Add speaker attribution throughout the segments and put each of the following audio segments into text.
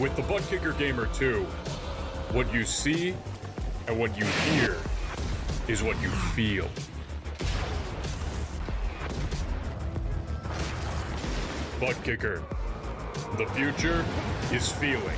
Speaker 1: With the ButtKicker Gamer 2, what you see and what you hear is what you feel. ButtKicker. The future is feeling.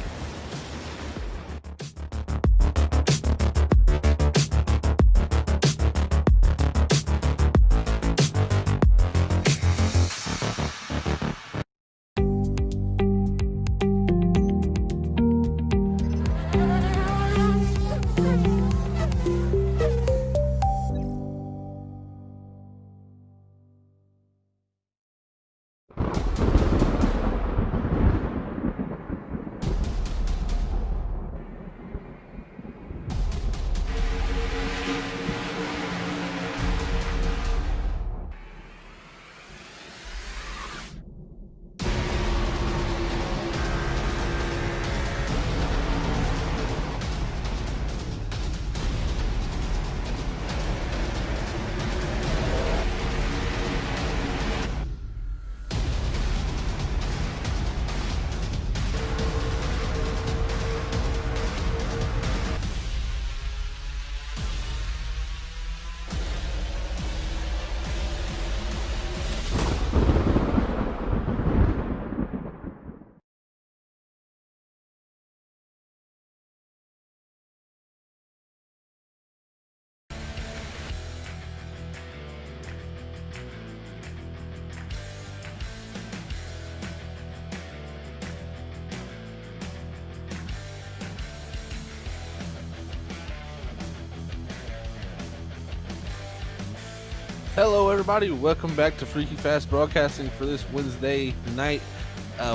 Speaker 2: Hello everybody, welcome back to Freaky Fast Broadcasting for this Wednesday night.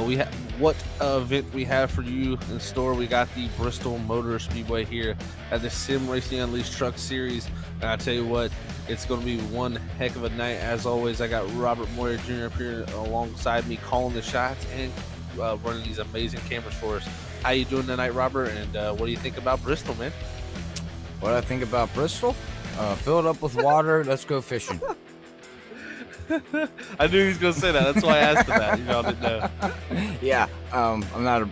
Speaker 2: We have what event we have for you in store. We got the Bristol Motor Speedway here at the Sim Racing Unleashed Truck Series, and I tell you what, it's going to be one heck of a night. As always, I got Robert Moyer Jr. up here alongside me calling the shots and running these amazing cameras for us. How you doing tonight, Robert, and what do you think about Bristol, man?
Speaker 3: What I think about Bristol? Fill it up with water. Let's go fishing.
Speaker 2: I knew he was going to say that. That's why I asked him that. You know, I didn't know.
Speaker 3: Yeah, I'm not.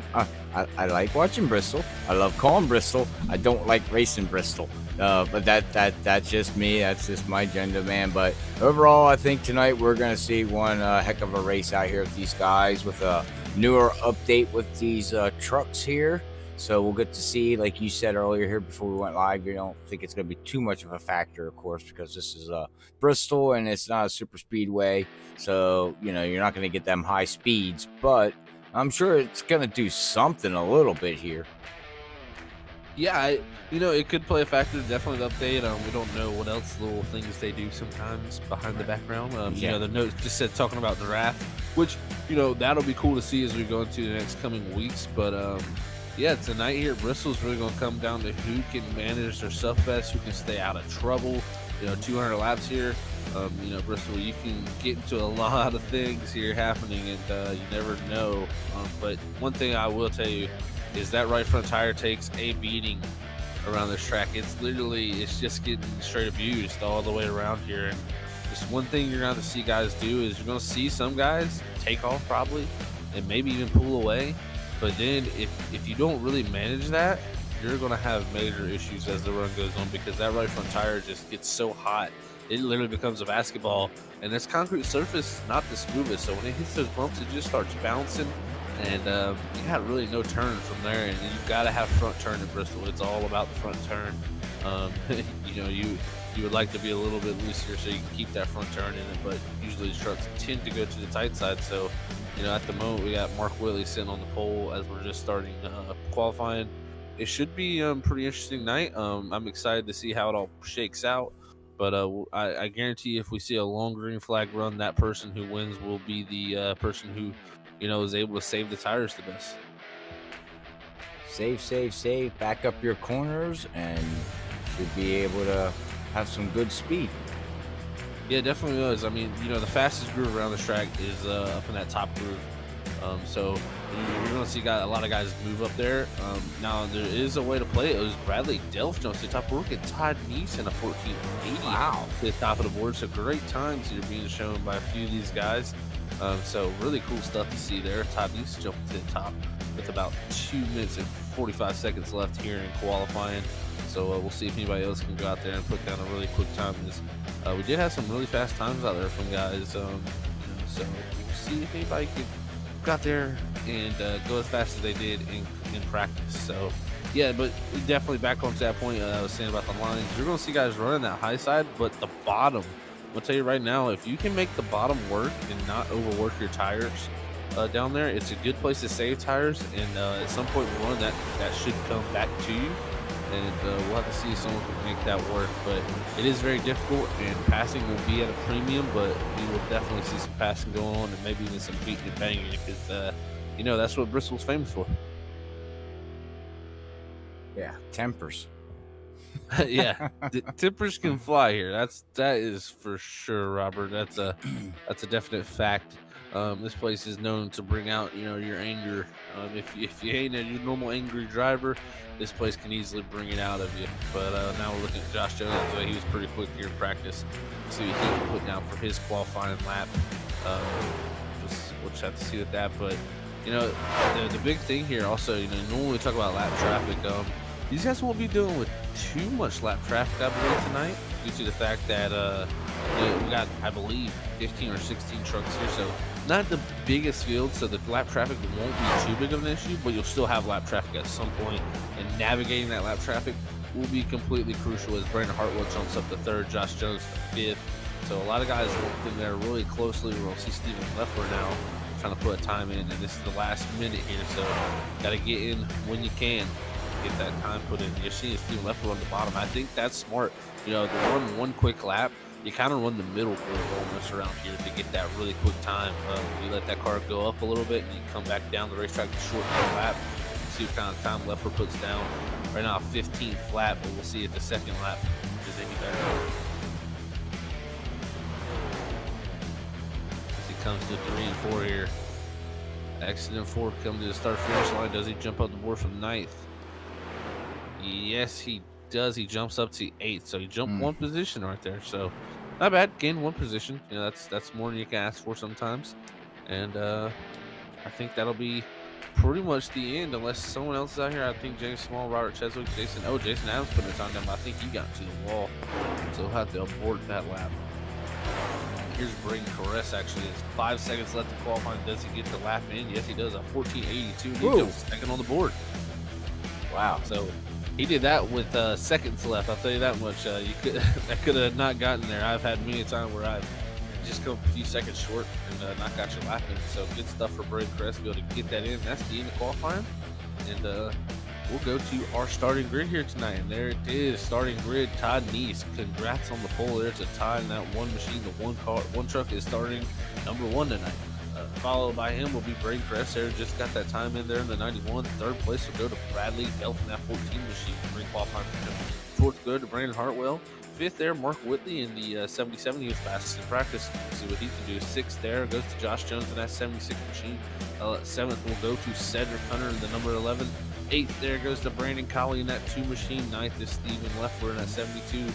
Speaker 3: I like watching Bristol. I love calling Bristol. I don't like racing Bristol. But that's just me. That's just my agenda, man. But overall, I think tonight we're gonna see one heck of a race out here with these guys with a newer update with these trucks here. So we'll get to see, like you said earlier here before we went live, you don't think it's going to be too much of a factor, of course, because this is Bristol and it's not a super speedway. So, you know, you're not going to get them high speeds, but I'm sure it's going to do something a little bit here.
Speaker 2: Yeah, it could play a factor, definitely the update. We don't know what else little things they do sometimes behind the background.
Speaker 3: Yeah.
Speaker 2: The notes just said talking about the draft, which, that'll be cool to see as we go into the next coming weeks. But, yeah, tonight here at Bristol is really going to come down to who can manage their stuff best, who can stay out of trouble. 200 laps here. Bristol, you can get into a lot of things here happening, and you never know. But one thing I will tell you is that right front tire takes a beating around this track. It's just getting straight abused all the way around here. And just one thing you're going to see guys do is you're going to see some guys take off probably and maybe even pull away. But then if you don't really manage that, you're going to have major issues as the run goes on, because that right front tire just gets so hot. It literally becomes a basketball, and this concrete surface is not the smoothest. So when it hits those bumps, it just starts bouncing, and you got really no turn from there. And you've got to have front turn at Bristol. It's all about the front turn. You would like to be a little bit looser so you can keep that front turn in it, but usually the trucks tend to go to the tight side. So, at the moment we got Mark Whitley sitting on the pole as we're just starting qualifying. It should be a pretty interesting night. I'm excited to see how it all shakes out. But I guarantee if we see a long green flag run, that person who wins will be the person who, is able to save the tires the best.
Speaker 3: Save. Back up your corners and should be able to have some good speed.
Speaker 2: Yeah, definitely does. I mean, the fastest groove around this track is up in that top groove. So you're going to see a lot of guys move up there. Now, there is a way to play it. It was Bradley Delph jumps to the top. We're looking at Todd Neese in a 1480 to the top of the board. So great times here being shown by a few of these guys. So really cool stuff to see there. Todd Neese jumping to the top. with about 2 minutes and 45 seconds left here in qualifying. So we'll see if anybody else can go out there and put down a really quick time. We did have some really fast times out there from guys. So we'll see if anybody can go out there and go as fast as they did in practice. So yeah, but definitely back onto that point I was saying about the lines. You're going to see guys running that high side, but the bottom, I'll tell you right now, if you can make the bottom work and not overwork your tires down there, it's a good place to save tires. And at some point in the run, that should come back to you. And we'll have to see if someone can make that work. But it is very difficult, and passing will be at a premium. But we will definitely see some passing going on, and maybe even some beating and banging, because that's what Bristol's famous for.
Speaker 3: Yeah, tempers.
Speaker 2: Yeah, the tempers can fly here. That is for sure, Robert. That's a definite fact. This place is known to bring out your anger. If you ain't your normal angry driver, this place can easily bring it out of you. But now we're looking at Josh Jones. He was pretty quick here in practice. See what he can put down for his qualifying lap. We'll just have to see with that. But the big thing here also, normally we talk about lap traffic. These guys won't be dealing with too much lap traffic, I believe, tonight, due to the fact that we got, I believe, 15 or 16 trucks here, so not the biggest field, so the lap traffic won't be too big of an issue, but you'll still have lap traffic at some point, and navigating that lap traffic will be completely crucial as Brandon Hartwell jumps up to third, Josh Jones to fifth. So a lot of guys looked in there really closely. We'll see Steven Leffler now trying to put a time in, and this is the last minute here, so got to get in when you can. Get that time put in. You're seeing Steven Leffler on the bottom. I think that's smart. To run one quick lap, you kind of run the middle curve almost around here to get that really quick time. You let that car go up a little bit, and you come back down the racetrack to shorten the lap. See what kind of time Leffler puts down. Right now, 15th lap, but we'll see if the second lap is any better. As he comes to 3 and 4 here. Accident 4 coming to the start-finish line. Does he jump up the board from 9th? Yes, he does. He jumps up to 8th, so he jumped one position right there. So not bad. Gained one position. That's more than you can ask for sometimes. And I think that'll be pretty much the end, unless someone else is out here. I think James Small, Robert Cheswick, Jason Adams putting his on down, but I think he got to the wall, so he'll have to abort that lap. Here's Braden Caress, actually. It's 5 seconds left to qualify. Does he get the lap in? Yes, he does. A 14.82. He jumps second on the board.
Speaker 3: Wow.
Speaker 2: So he did that with seconds left. I'll tell you that much. That could have not gotten there. I've had many a time where I've just come a few seconds short and not got your lap in. So good stuff for Braden Caress to be able to get that in. That's the end of qualifying. And we'll go to our starting grid here tonight. And there it is, starting grid, Todd Neese. Congrats on the pole there to Todd in that one machine. The one truck is starting number 1 tonight. Followed by him will be Braden Caress there. Just got that time in there in the 91. Third place will go to Bradley Delph in that 14 machine. Qualifying for him. Fourth go to Brandon Hartwell. Fifth there, Mark Whitley in the 77. He was fastest in practice. See what he can do. Sixth there goes to Josh Jones in that 76 machine. Seventh will go to Cedric Hunter in the number 11. Eighth there goes to Brandon Colley in that 2 machine. Ninth is Steven Leffler in that 72.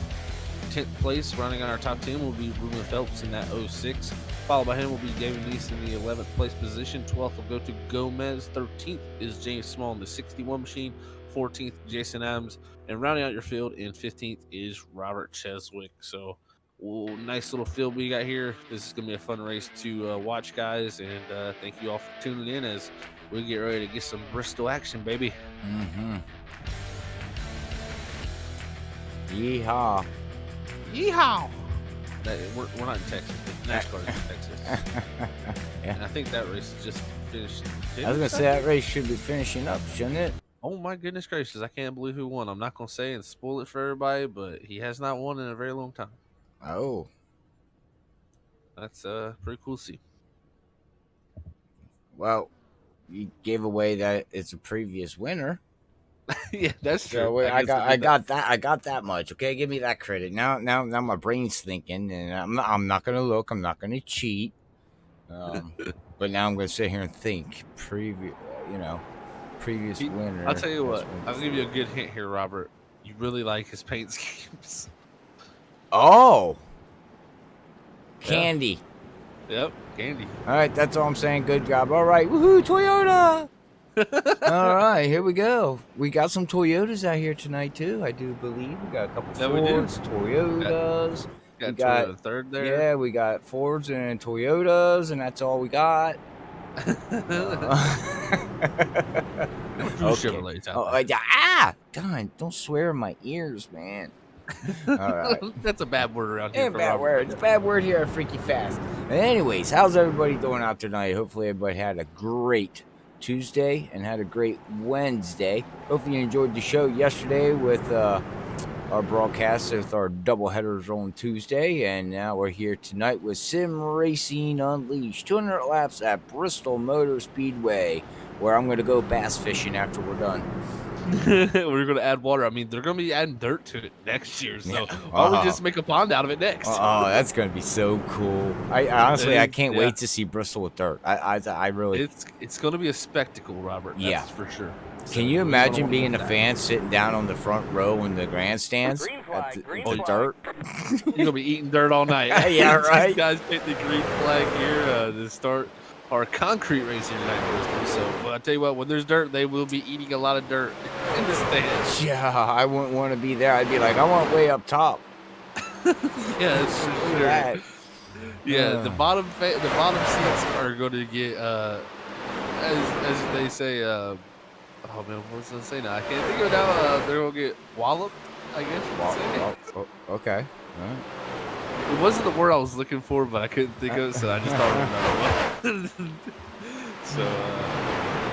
Speaker 2: 10th place, running on our top 10, will be Ruben Phelps in that 06. Followed by him will be David Neese in the 11th place position. 12th will go to Gomez. 13th is James Small in the 61 machine. 14th, Jason Adams. And rounding out your field in 15th is Robert Cheswick. So, nice little field we got here. This is going to be a fun race to watch, guys. And thank you all for tuning in as we get ready to get some Bristol action, baby.
Speaker 3: Mm-hmm. Yeehaw.
Speaker 2: Yeehaw! We're not in Texas. NASCAR is in Texas.
Speaker 3: Yeah.
Speaker 2: And I think that race is just finished.
Speaker 3: I was going to say that race should be finishing up, shouldn't it?
Speaker 2: Oh, my goodness gracious. I can't believe who won. I'm not going to say and spoil it for everybody, but he has not won in a very long time.
Speaker 3: Oh.
Speaker 2: That's pretty cool to see.
Speaker 3: Well, you gave away that it's a previous winner.
Speaker 2: Yeah, that's true.
Speaker 3: So I got that much. Okay, give me that credit. Now my brain's thinking, and I'm not gonna look. I'm not gonna cheat. But now I'm gonna sit here and think. Previous winner.
Speaker 2: I'll tell you what. I'll give you a good hint here, Robert. You really like his paint schemes.
Speaker 3: Oh, Candy.
Speaker 2: Yep, Candy.
Speaker 3: All right, that's all I'm saying. Good job. All right, woohoo, Toyota. All right, here we go. We got some Toyotas out here tonight too. I do believe we got a couple
Speaker 2: Yeah, we do.
Speaker 3: Fords, Toyotas. We
Speaker 2: Got
Speaker 3: got
Speaker 2: Toyota third there.
Speaker 3: yeah, we got Fords and Toyotas, and that's all we got. Okay.
Speaker 2: Chevrolets out
Speaker 3: Oh,
Speaker 2: there.
Speaker 3: God, don't swear in my ears, man. All right.
Speaker 2: That's a bad word around here.
Speaker 3: Yeah, bad word. It's a bad word here at Freaky Fast. Anyways, how's everybody doing out there tonight? Hopefully everybody had a great Tuesday and had a great Wednesday. Hopefully you enjoyed the show yesterday with our broadcast with our double headers on Tuesday, and now we're here tonight with Sim Racing Unleashed. 200 laps at Bristol Motor Speedway, where I'm going to go bass fishing after we're done.
Speaker 2: We're going to add water. I mean, they're going to be adding dirt to it next year, so why don't we just make a pond out of it next?
Speaker 3: Oh, that's going to be so cool. I honestly, I can't wait to see Bristol with dirt. I really...
Speaker 2: It's going to be a spectacle, Robert. That's for sure.
Speaker 3: Can you imagine being a fan sitting down on the front row in the grandstands at the dirt?
Speaker 2: You're going to be eating dirt all night.
Speaker 3: Yeah, right.
Speaker 2: These guys picked the green flag here to start our concrete racing tonight. So, well, I'll tell you what, when there's dirt, they will be eating a lot of dirt in the stands.
Speaker 3: Yeah, I wouldn't want to be there. I'd be like, I want way up top.
Speaker 2: Yeah, that's for sure. Yeah, the bottom seats are going to get, as they say, oh man, what's I say now? I can't think of it now. They're going to get walloped, I guess you could say.
Speaker 3: Okay. All right.
Speaker 2: It wasn't the word I was looking for, but I couldn't think of it, so I just thought of it. So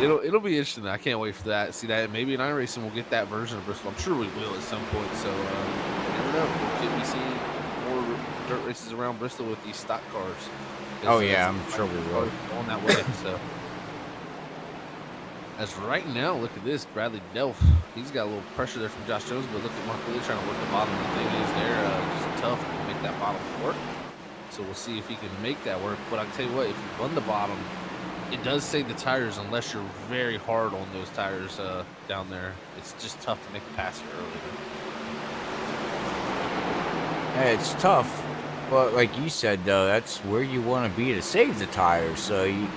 Speaker 2: it'll be interesting. I can't wait for that. See that maybe in iRacing we'll get that version of Bristol. I'm sure we will at some point. So you never know. Could we see more dirt races around Bristol with these stock cars?
Speaker 3: Oh yeah, I'm sure we will.
Speaker 2: On that way. So as right now, look at this. Bradley Delph. He's got a little pressure there from Josh Jones, but look at Mark Willie trying to work the bottom. The thing is there, just tough to make that bottom work. So we'll see if he can make that work. But I can tell you what, if you run the bottom, it does save the tires unless you're very hard on those tires down there. It's just tough to make a pass here early.
Speaker 3: Hey, it's tough, but like you said, though, that's where you want to be to save the tires. So you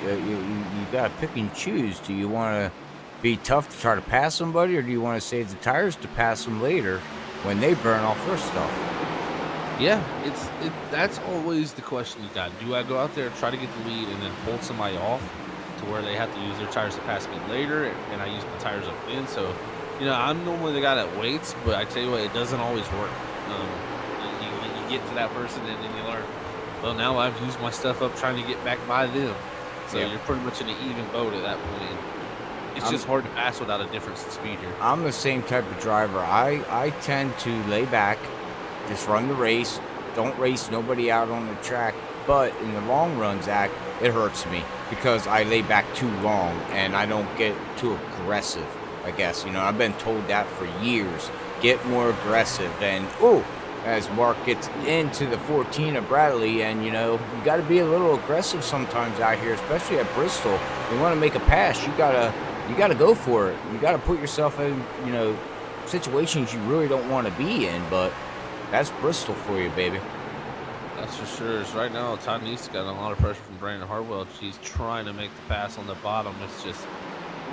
Speaker 3: got to pick and choose. Do you want to be tough to try to pass somebody, or do you want to save the tires to pass them later when they burn off their stuff?
Speaker 2: Yeah, that's always the question you got. Do I go out there and try to get the lead and then pull somebody off to where they have to use their tires to pass me later, and I use my tires up in? So, I'm normally the guy that waits, but I tell you what, it doesn't always work. You get to that person and then you learn, well, now I've used my stuff up trying to get back by them. So you're pretty much in an even boat at that point. It's just hard to pass without a difference in speed here.
Speaker 3: I'm the same type of driver. I tend to lay back, just run the race, don't race nobody out on the track. But in the long run, Zach, it hurts me because I lay back too long and I don't get too aggressive, I guess. I've been told that for years. Get more aggressive. And, as Mark gets into the 14 of Bradley, and, you got to be a little aggressive sometimes out here, especially at Bristol. You want to make a pass, you gotta go for it. You got to put yourself in, situations you really don't want to be in, but that's Bristol for you, baby.
Speaker 2: That's for sure. Right now, Todd Neese got a lot of pressure from Brandon Hartwell. He's trying to make the pass on the bottom. It's just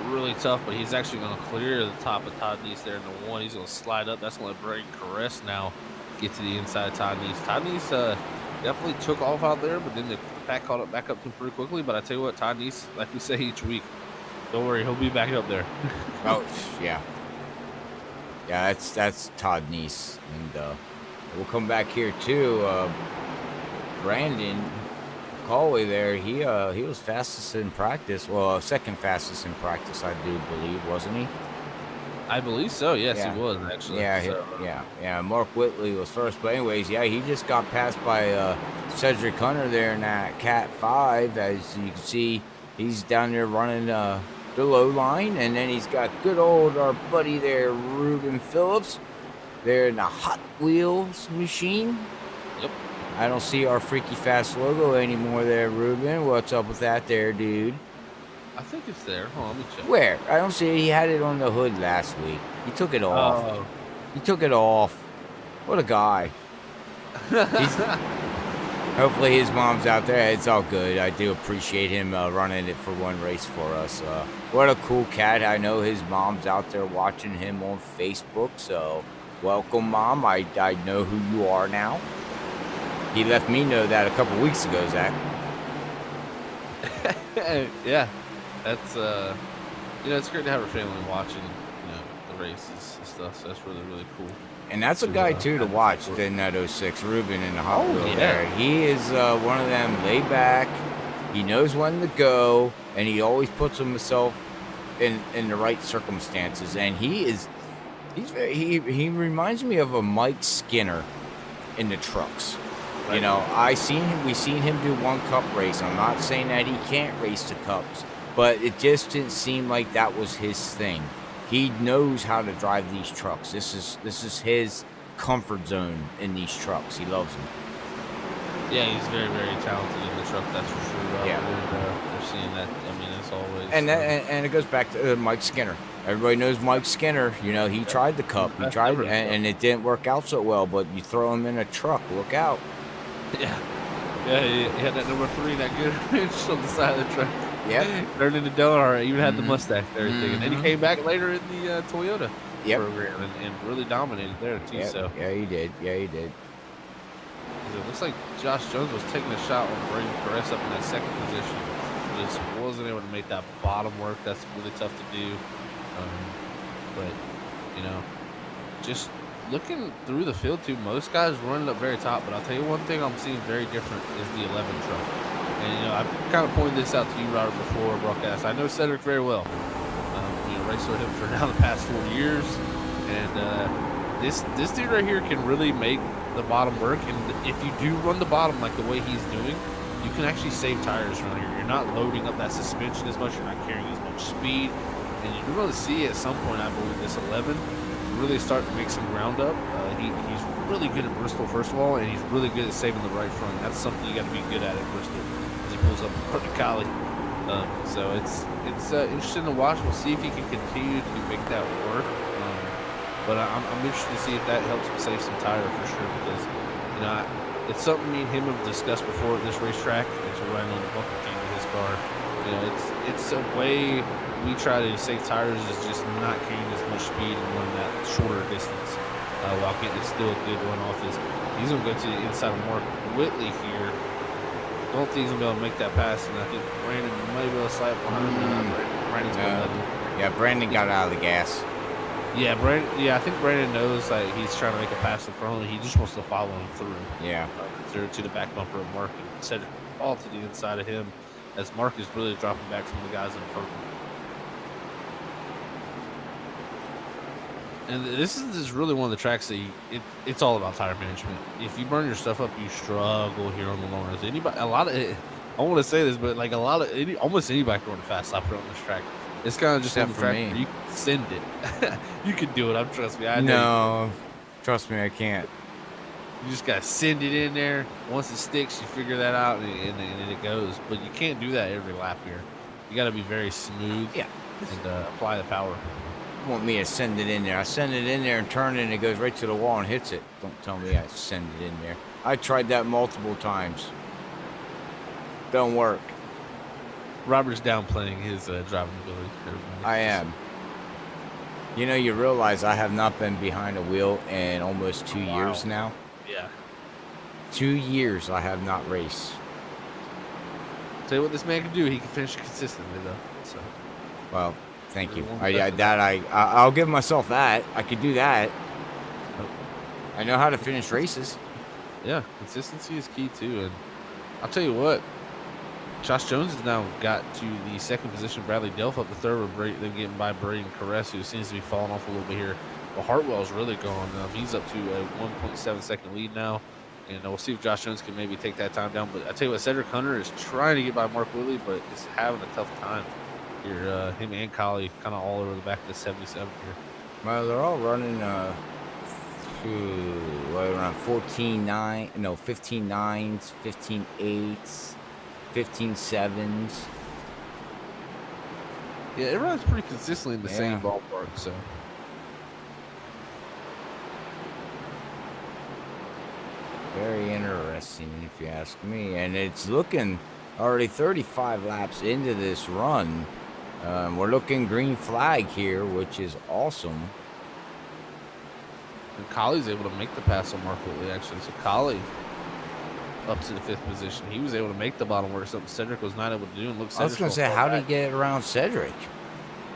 Speaker 2: really tough, but he's actually going to clear the top of Todd Neese there in the one. He's going to slide up. That's going to let Braden Caress now get to the inside of Todd Neese. Todd Neese definitely took off out there, but then the pack caught up back up to him pretty quickly. But I tell you what, Todd Neese, like we say each week, don't worry, he'll be back up there.
Speaker 3: Oh, yeah. Yeah, that's Todd Neese. And we'll come back here, too. Brandon Callaway there, he was fastest in practice. Well, second fastest in practice, I do believe, wasn't he?
Speaker 2: I believe so. Yes, he was, actually.
Speaker 3: Yeah. Mark Whitley was first. But anyways, he just got passed by Cedric Hunter there in that Cat 5. As you can see, he's down there running the low line. And then he's got good old our buddy there, Ruben Phillips. They're in the Hot Wheels machine.
Speaker 2: Yep.
Speaker 3: I don't see our Freaky Fast logo anymore there, Ruben. What's up with that there, dude?
Speaker 2: I think it's there. Hold on, let me check.
Speaker 3: Where? I don't see it. He had it on the hood last week. He took it off.
Speaker 2: Oh.
Speaker 3: He took it off. What a guy. Hopefully his mom's out there. It's all good. I do appreciate him running it for one race for us. What a cool cat. I know his mom's out there watching him on Facebook. So welcome, Mom. I know who you are now. He left me know that a couple weeks ago, Zach.
Speaker 2: Yeah, that's it's great to have her family watching the races and stuff. So that's really, really cool.
Speaker 3: And that's a guy, too, to watch in that 06, Ruben in the Hot Wheel
Speaker 2: yeah.
Speaker 3: there. He is one of them laid back. He knows when to go, and he always puts himself in the right circumstances. And he reminds me of a Mike Skinner in the trucks. Right. You know, we seen him do one cup race. I'm not saying that he can't race the cups, but it just didn't seem like that was his thing. He knows how to drive these trucks. This is his comfort zone in these trucks. He loves them.
Speaker 2: Yeah, he's very, very talented in the truck. That's for sure.
Speaker 3: Yeah,
Speaker 2: they're seeing that. I mean, as always.
Speaker 3: And it goes back to Mike Skinner. Everybody knows Mike Skinner. You know, he tried the cup. He tried, and it didn't work out so well. But you throw him in a truck, look out.
Speaker 2: Yeah, he had that number 3, that good wrench on the side of the truck.
Speaker 3: Yeah,
Speaker 2: turned into Delaware. Even had the mustache and everything, and then he came back later in the Toyota program and really dominated there too.
Speaker 3: Yep.
Speaker 2: So
Speaker 3: yeah, he did. It
Speaker 2: looks like Josh Jones was taking a shot on Braden Perez up in that second position. Just wasn't able to make that bottom work. That's really tough to do. But just looking through the field too, most guys running up very top. But I'll tell you one thing I'm seeing very different is the 11 truck. And I've kind of pointed this out to you, Robert, before broadcast. I know Cedric very well. Raced with him for now the past 4 years, and this dude right here can really make the bottom work. And if you do run the bottom like the way he's doing, you can actually save tires around here. You're not loading up that suspension as much. You're not carrying as much speed, and you're going to see at some point, I believe, this 11 really start to make some ground up. He's really good at Bristol, first of all, and he's really good at saving the right front. That's something you got to be good at Bristol. Pulls up the Collie. So it's interesting to watch. We'll see if he can continue to make that work. But I'm interested to see if that helps him save some tire for sure, because it's something me and him have discussed before at this racetrack. It's running on the bucket team with his car. It's a way we try to save tires is just not carrying as much speed and running that shorter distance while getting still a good run off. He's gonna go to the inside of Mark Whitley here. Don't think he's going to be able to make that pass, and I think Brandon might be able to slide behind him. Brandon's going to let him.
Speaker 3: Yeah, Brandon got out of the gas.
Speaker 2: Yeah, I think Brandon knows that he's trying to make a pass in front of him. He just wants to follow him through.
Speaker 3: Yeah.
Speaker 2: To the back bumper of Mark and set it all to the inside of him, as Mark is really dropping back some of the guys in front of him. And this is really one of the tracks that it's all about tire management. If you burn your stuff up, you struggle here on the long runs. I want to say this, but like almost anybody can run a fast lap on this track. It's kind of just on the track where you can send it. You can do it. Trust me.
Speaker 3: Trust me, I can't.
Speaker 2: You just gotta send it in there. Once it sticks, you figure that out, and it goes. But you can't do that every lap here. You got to be very smooth.
Speaker 3: Yeah.
Speaker 2: And apply the power.
Speaker 3: Want me to send it in there? I send it in there and turn it, and it goes right to the wall and hits it. Don't tell me I send it in there. I tried that multiple times. Don't work.
Speaker 2: Robert's downplaying his driving ability.
Speaker 3: I am. You realize I have not been behind a wheel in almost 2 years now.
Speaker 2: Yeah.
Speaker 3: 2 years I have not raced.
Speaker 2: Tell you what this man can do. He can finish consistently, though. So.
Speaker 3: Well. Thank you. I'll give myself that. I could do that. I know how to finish races.
Speaker 2: Yeah, consistency is key too. And I'll tell you what, Josh Jones has now got to the second position. Bradley Delph up the third. They're getting by Braden Caress, who seems to be falling off a little bit here. But Hartwell's really gone. He's up to a 1.7 second lead now. And we'll see if Josh Jones can maybe take that time down. But I tell you what, Cedric Hunter is trying to get by Mark Willey, but is having a tough time. Here, him and Collie kind of all over the back of the 77 here.
Speaker 3: Well, they're all running around 15 nines, 15 eights, 15 sevens.
Speaker 2: Yeah, it runs pretty consistently in the same ballpark. So.
Speaker 3: Very interesting, if you ask me. And it's looking already 35 laps into this run. We're looking green flag here, which is awesome.
Speaker 2: And Colley's able to make the pass on Mark Whitley, actually. So Colley up to the 5th position. He was able to make the bottom work, something Cedric was not able to do. And look,
Speaker 3: I was going to say, how did he get around Cedric?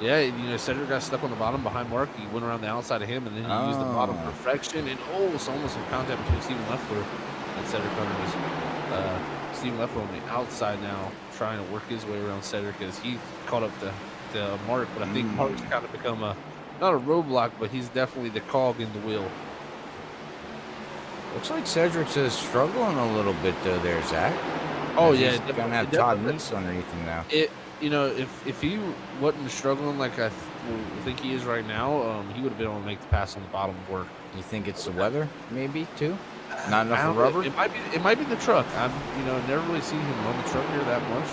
Speaker 2: Yeah, you know, Cedric got stuck on the bottom behind Mark. He went around the outside of him, and then he used the bottom perfection. And so almost some contact between Stephen Leffler and Cedric Cummings. Stephen Leffler on the outside now, trying to work his way around Cedric as he caught up to Mark. But I think Mark's kind of become not a roadblock, but he's definitely the cog in the wheel.
Speaker 3: Looks like Cedric's struggling a little bit though there, Zach.
Speaker 2: Oh, yeah.
Speaker 3: He's going to have Todd Neese underneath him now.
Speaker 2: You know, if he wasn't struggling like I think he is right now, he would have been able to make the pass on the bottom work.
Speaker 3: You think it's the weather, maybe, too? Not enough rubber?
Speaker 2: It might be the truck. I've never really seen him run the truck here that much.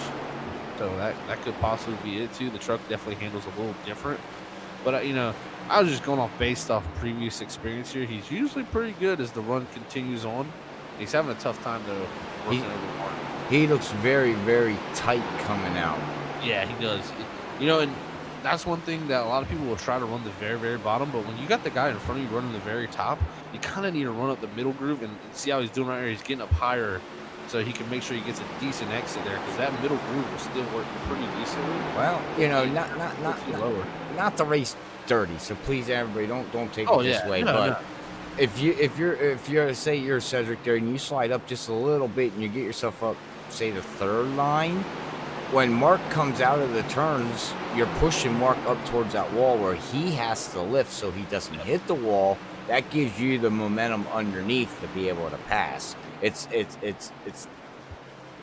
Speaker 2: So that could possibly be it, too. The truck definitely handles a little different. But, I was just going off based off previous experience here. He's usually pretty good as the run continues on. He's having a tough time, though, working over Mark.
Speaker 3: He looks very, very tight coming out.
Speaker 2: Yeah, he does. And that's one thing that a lot of people will try to run the very, very bottom. But when you got the guy in front of you running the very top, you kind of need to run up the middle groove and see how he's doing right here. He's getting up higher so he can make sure he gets a decent exit there because that middle groove will still work pretty decently.
Speaker 3: Well, not to race dirty. So please, everybody, don't take it this way. No. If you're say you're Cedric there and you slide up just a little bit and you get yourself up, say the 3rd line. When Mark comes out of the turns, you're pushing Mark up towards that wall where he has to lift so he doesn't hit the wall. That gives you the momentum underneath to be able to pass. It's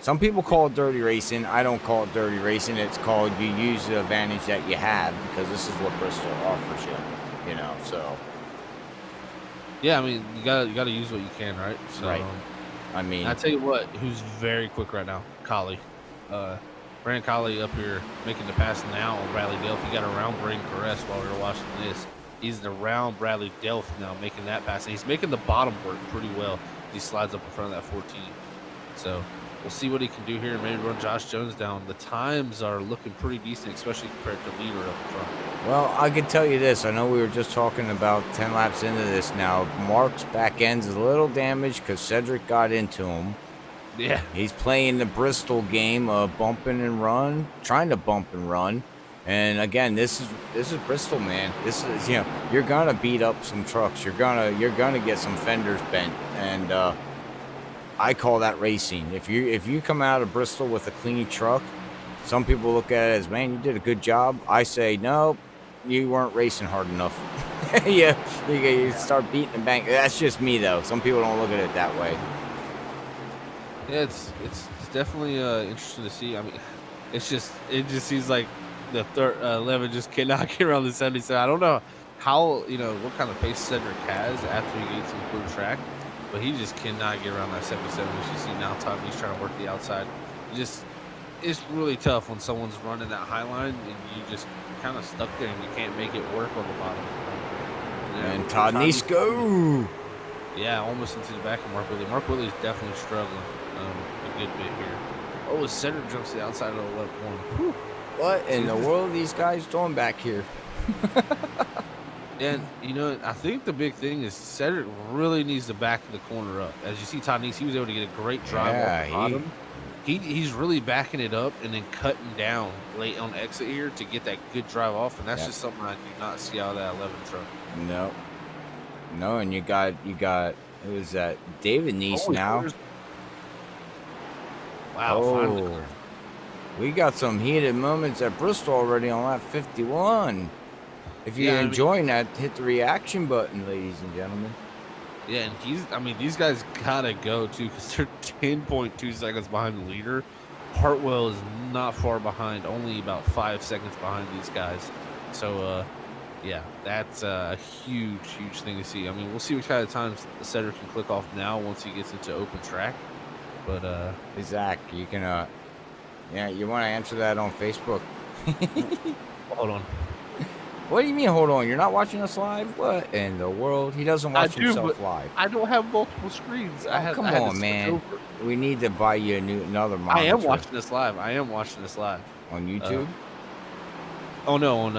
Speaker 3: some people call it dirty racing. I don't call it dirty racing. It's called you use the advantage that you have because this is what Bristol offers you. So.
Speaker 2: Yeah, you gotta use what you can, right? So,
Speaker 3: right. I
Speaker 2: tell you what, who's very quick right now, Colley. Brandon Colley up here making the pass now on Bradley Delph. He got around Braden Caress while we were watching this. He's around Bradley Delph now making that pass. And he's making the bottom work pretty well. He slides up in front of that 14. So we'll see what he can do here and maybe run Josh Jones down. The times are looking pretty decent, especially compared to leader up front.
Speaker 3: Well, I can tell you this. I know we were just talking about 10 laps into this now. Mark's back end's a little damaged because Cedric got into him.
Speaker 2: Yeah.
Speaker 3: He's playing the Bristol game of bumping and run, trying to bump and run. And again, this is Bristol, man. This is, you're gonna beat up some trucks. You're gonna get some fenders bent. And I call that racing. If you come out of Bristol with a clean truck, some people look at it as, man, you did a good job. I say, no, you weren't racing hard enough. You start beating the bank. That's just me, though. Some people don't look at it that way.
Speaker 2: Yeah, it's definitely interesting to see. It just seems like the 11 just cannot get around the 77. I don't know how what kind of pace Cedric has after he gets into the track, but he just cannot get around that 77. As you see now, Todd Neese trying to work the outside. It's really tough when someone's running that high line and you just kind of stuck there and you can't make it work on the bottom.
Speaker 3: And Todd Neese go.
Speaker 2: Yeah, almost into the back of Mark Whitley. Mark Whitley is definitely struggling a good bit here. Oh, Cedric jumps to the outside of the left one.
Speaker 3: What in the world are these guys doing back here?
Speaker 2: And, I think the big thing is Cedric really needs to back the corner up. As you see, Todd Neese, he was able to get a great drive off the bottom. He's really backing it up and then cutting down late on exit here to get that good drive off. And that's just something I do not see out of that 11 truck.
Speaker 3: No, and you got who is that? David Neese now.
Speaker 2: Wow, finally.
Speaker 3: We got some heated moments at Bristol already on lap 51. If you're enjoying that, hit the reaction button, ladies and gentlemen.
Speaker 2: Yeah, and these guys gotta go too because they're 10.2 seconds behind the leader. Hartwell is not far behind, only about 5 seconds behind these guys. So, that's a huge thing to see. We'll see what kind of times Cedric can click off now once he gets into open track. But
Speaker 3: Zach, you can you want to answer that on Facebook?
Speaker 2: Hold on.
Speaker 3: What do you mean? Hold on, you're not watching us live? What in the world? He doesn't watch himself
Speaker 2: but
Speaker 3: live.
Speaker 2: I don't have multiple screens.
Speaker 3: Oh,
Speaker 2: I had
Speaker 3: come
Speaker 2: to
Speaker 3: on,
Speaker 2: switch
Speaker 3: man.
Speaker 2: over.
Speaker 3: We need to buy you another
Speaker 2: I am
Speaker 3: monitor
Speaker 2: watching this live. I am watching this live.
Speaker 3: on YouTube.
Speaker 2: Oh no, on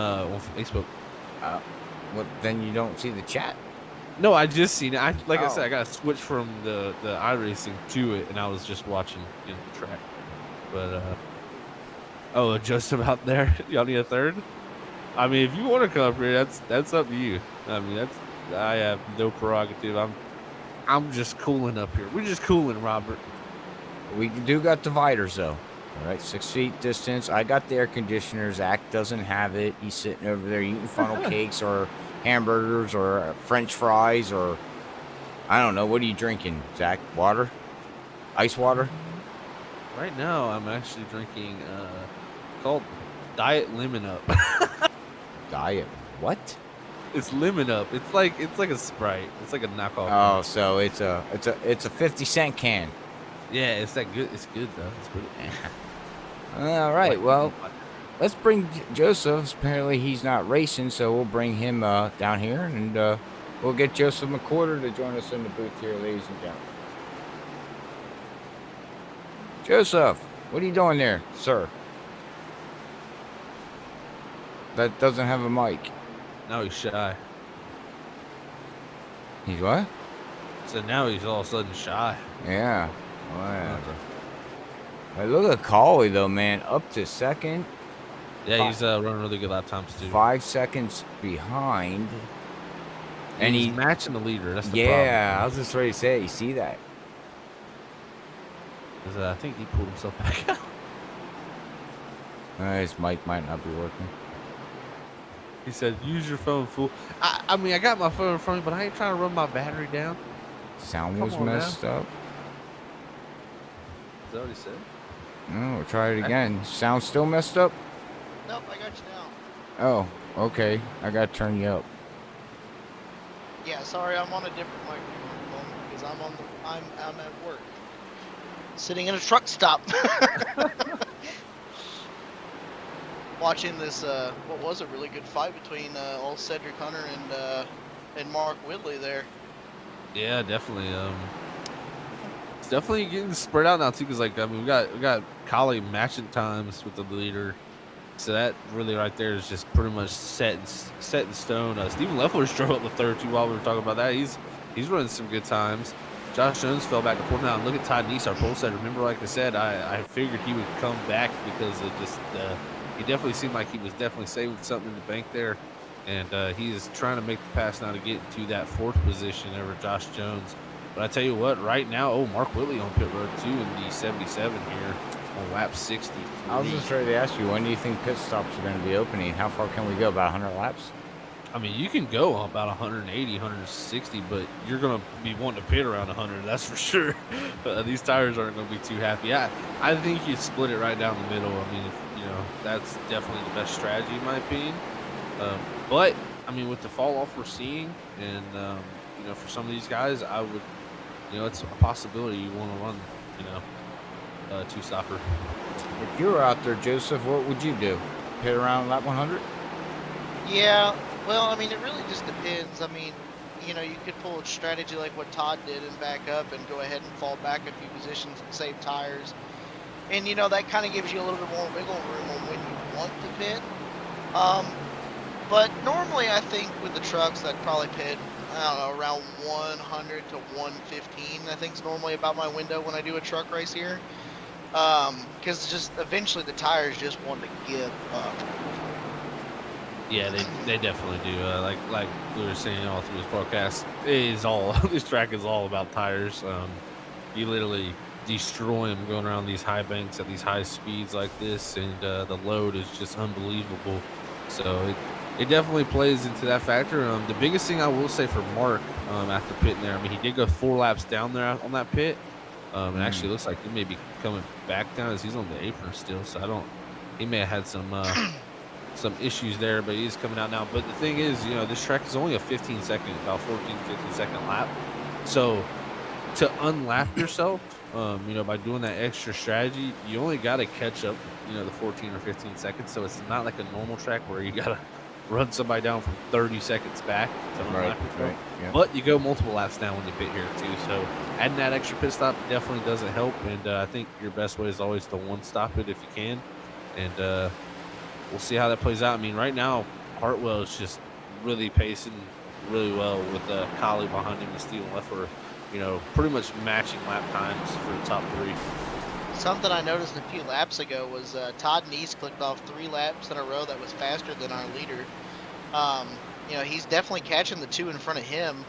Speaker 2: Facebook.
Speaker 3: What? Then you don't see the chat.
Speaker 2: No, I just seen it. I
Speaker 3: Oh.
Speaker 2: said, I got to switch from the iRacing to it, and I was just watching the track. But oh, Joseph out there, y'all need a third. I mean, if you want to come up here, that's up to you. I mean, I have no prerogative. I'm just cooling up here. We're just cooling, Robert.
Speaker 3: We do got dividers though. All right, 6 feet distance. I got the air conditioner. Zach doesn't have it. He's sitting over there eating funnel cakes or hamburgers or French fries or I don't know. What are you drinking, Zach? Water? Ice water?
Speaker 2: Right now, I'm actually drinking called Diet Lemon Up.
Speaker 3: Diet? What?
Speaker 2: It's Lemon Up. It's like a Sprite. It's like a knockoff.
Speaker 3: Oh, so it's a 50-cent can.
Speaker 2: Yeah, it's that good. It's good though. It's good.
Speaker 3: All right. Well, let's bring Joseph. Apparently, he's not racing, so we'll bring him down here, and we'll get Joseph McQuarter to join us in the booth here, ladies and gentlemen. Joseph, what are you doing there, sir? That doesn't have a mic.
Speaker 2: Now he's shy.
Speaker 3: He's what?
Speaker 2: So now he's all of a sudden shy.
Speaker 3: Yeah. Whatever. Hey, look at Collie, though, man. Up to second.
Speaker 2: Yeah, he's running really good lap times, too.
Speaker 3: 5 seconds behind. And
Speaker 2: he's
Speaker 3: he's
Speaker 2: matching the leader. That's the problem.
Speaker 3: Yeah, I was just ready to say it. You see that?
Speaker 2: 'Cause, I think he pulled himself back out.
Speaker 3: His mic might not be working.
Speaker 2: He said, use your phone, fool. I mean, I got my phone in front of me, but I ain't trying to run my battery down.
Speaker 3: Sound was messed up.
Speaker 2: Is that what he said?
Speaker 3: No, we'll try it again. Sound still messed up?
Speaker 4: Nope, I got you now.
Speaker 3: Oh, okay. I got to turn you up.
Speaker 4: Yeah, sorry, I'm on a different microphone because I'm at work. Sitting in a truck stop. Watching this, what was a really good fight between old Cedric Hunter and Mark Whitley there.
Speaker 2: Yeah, definitely. It's definitely getting spread out now too, because like I mean, we got Collie matching times with the leader, so that really right there is just pretty much set in stone. Stephen Leffler's drove up the third too while we were talking about that. He's running some good times. Josh Jones fell back to fourth now. And look at Todd Neese, our pole setter. Remember, like I said, I figured he would come back because of just he definitely seemed like he was definitely saving something in the bank there. And he is trying to make the pass now to get to that fourth position over Josh Jones. But I tell you what, right now, Mark Whitley on pit road 2 in the 77 here on lap 60.
Speaker 3: I was just ready to ask you, when do you think pit stops are going to be opening? How far can we go? About 100 laps?
Speaker 2: I mean, you can go about 180, 160, but you're going to be wanting to pit around 100, that's for sure. These tires aren't going to be too happy. I think you split it right down the middle. I mean, that's definitely the best strategy in my opinion. But, I mean, with the fall off we're seeing, and, for some of these guys, I would, it's a possibility you want to run, two-stopper.
Speaker 3: If you were out there, Joseph, what would you do? Pit around lap 100?
Speaker 4: Yeah, well, I mean, it really just depends. I mean, you could pull a strategy like what Todd did and back up and go ahead and fall back a few positions and save tires. And, that kind of gives you a little bit more wiggle room on when you want to pit. But normally I think with the trucks I'd probably pit, I don't know, around 100 to 115. I think is normally about my window when I do a truck race here. Because just eventually the tires just want to give up.
Speaker 2: Yeah, they definitely do. Like we were saying all through this podcast, this track is all about tires. You literally destroy them going around these high banks at these high speeds like this, and the load is just unbelievable. So it definitely plays into that factor. The biggest thing I will say for Mark after pitting there, I mean, he did go 4 laps down there on that pit. It actually looks like he may be coming back down as he's on the apron still. So he may have had some issues there, but he's coming out now. But the thing is, this track is only a 15-second, about 14, 15-second lap. So to unlap yourself, by doing that extra strategy, you only got to catch up, the 14 or 15 seconds. So it's not like a normal track where you got to run somebody down from 30 seconds back to unlap yourself.
Speaker 3: Yeah.
Speaker 2: But you go multiple laps down when you pit here too. So adding that extra pit stop definitely doesn't help. And I think your best way is always to one stop it if you can. And we'll see how that plays out. I mean, right now Hartwell is just really pacing really well with Collie behind him and Steven Leffler, pretty much matching lap times for the top 3.
Speaker 4: Something I noticed a few laps ago was Todd Neese clicked off 3 laps in a row that was faster than our leader. He's definitely catching the 2 in front of him,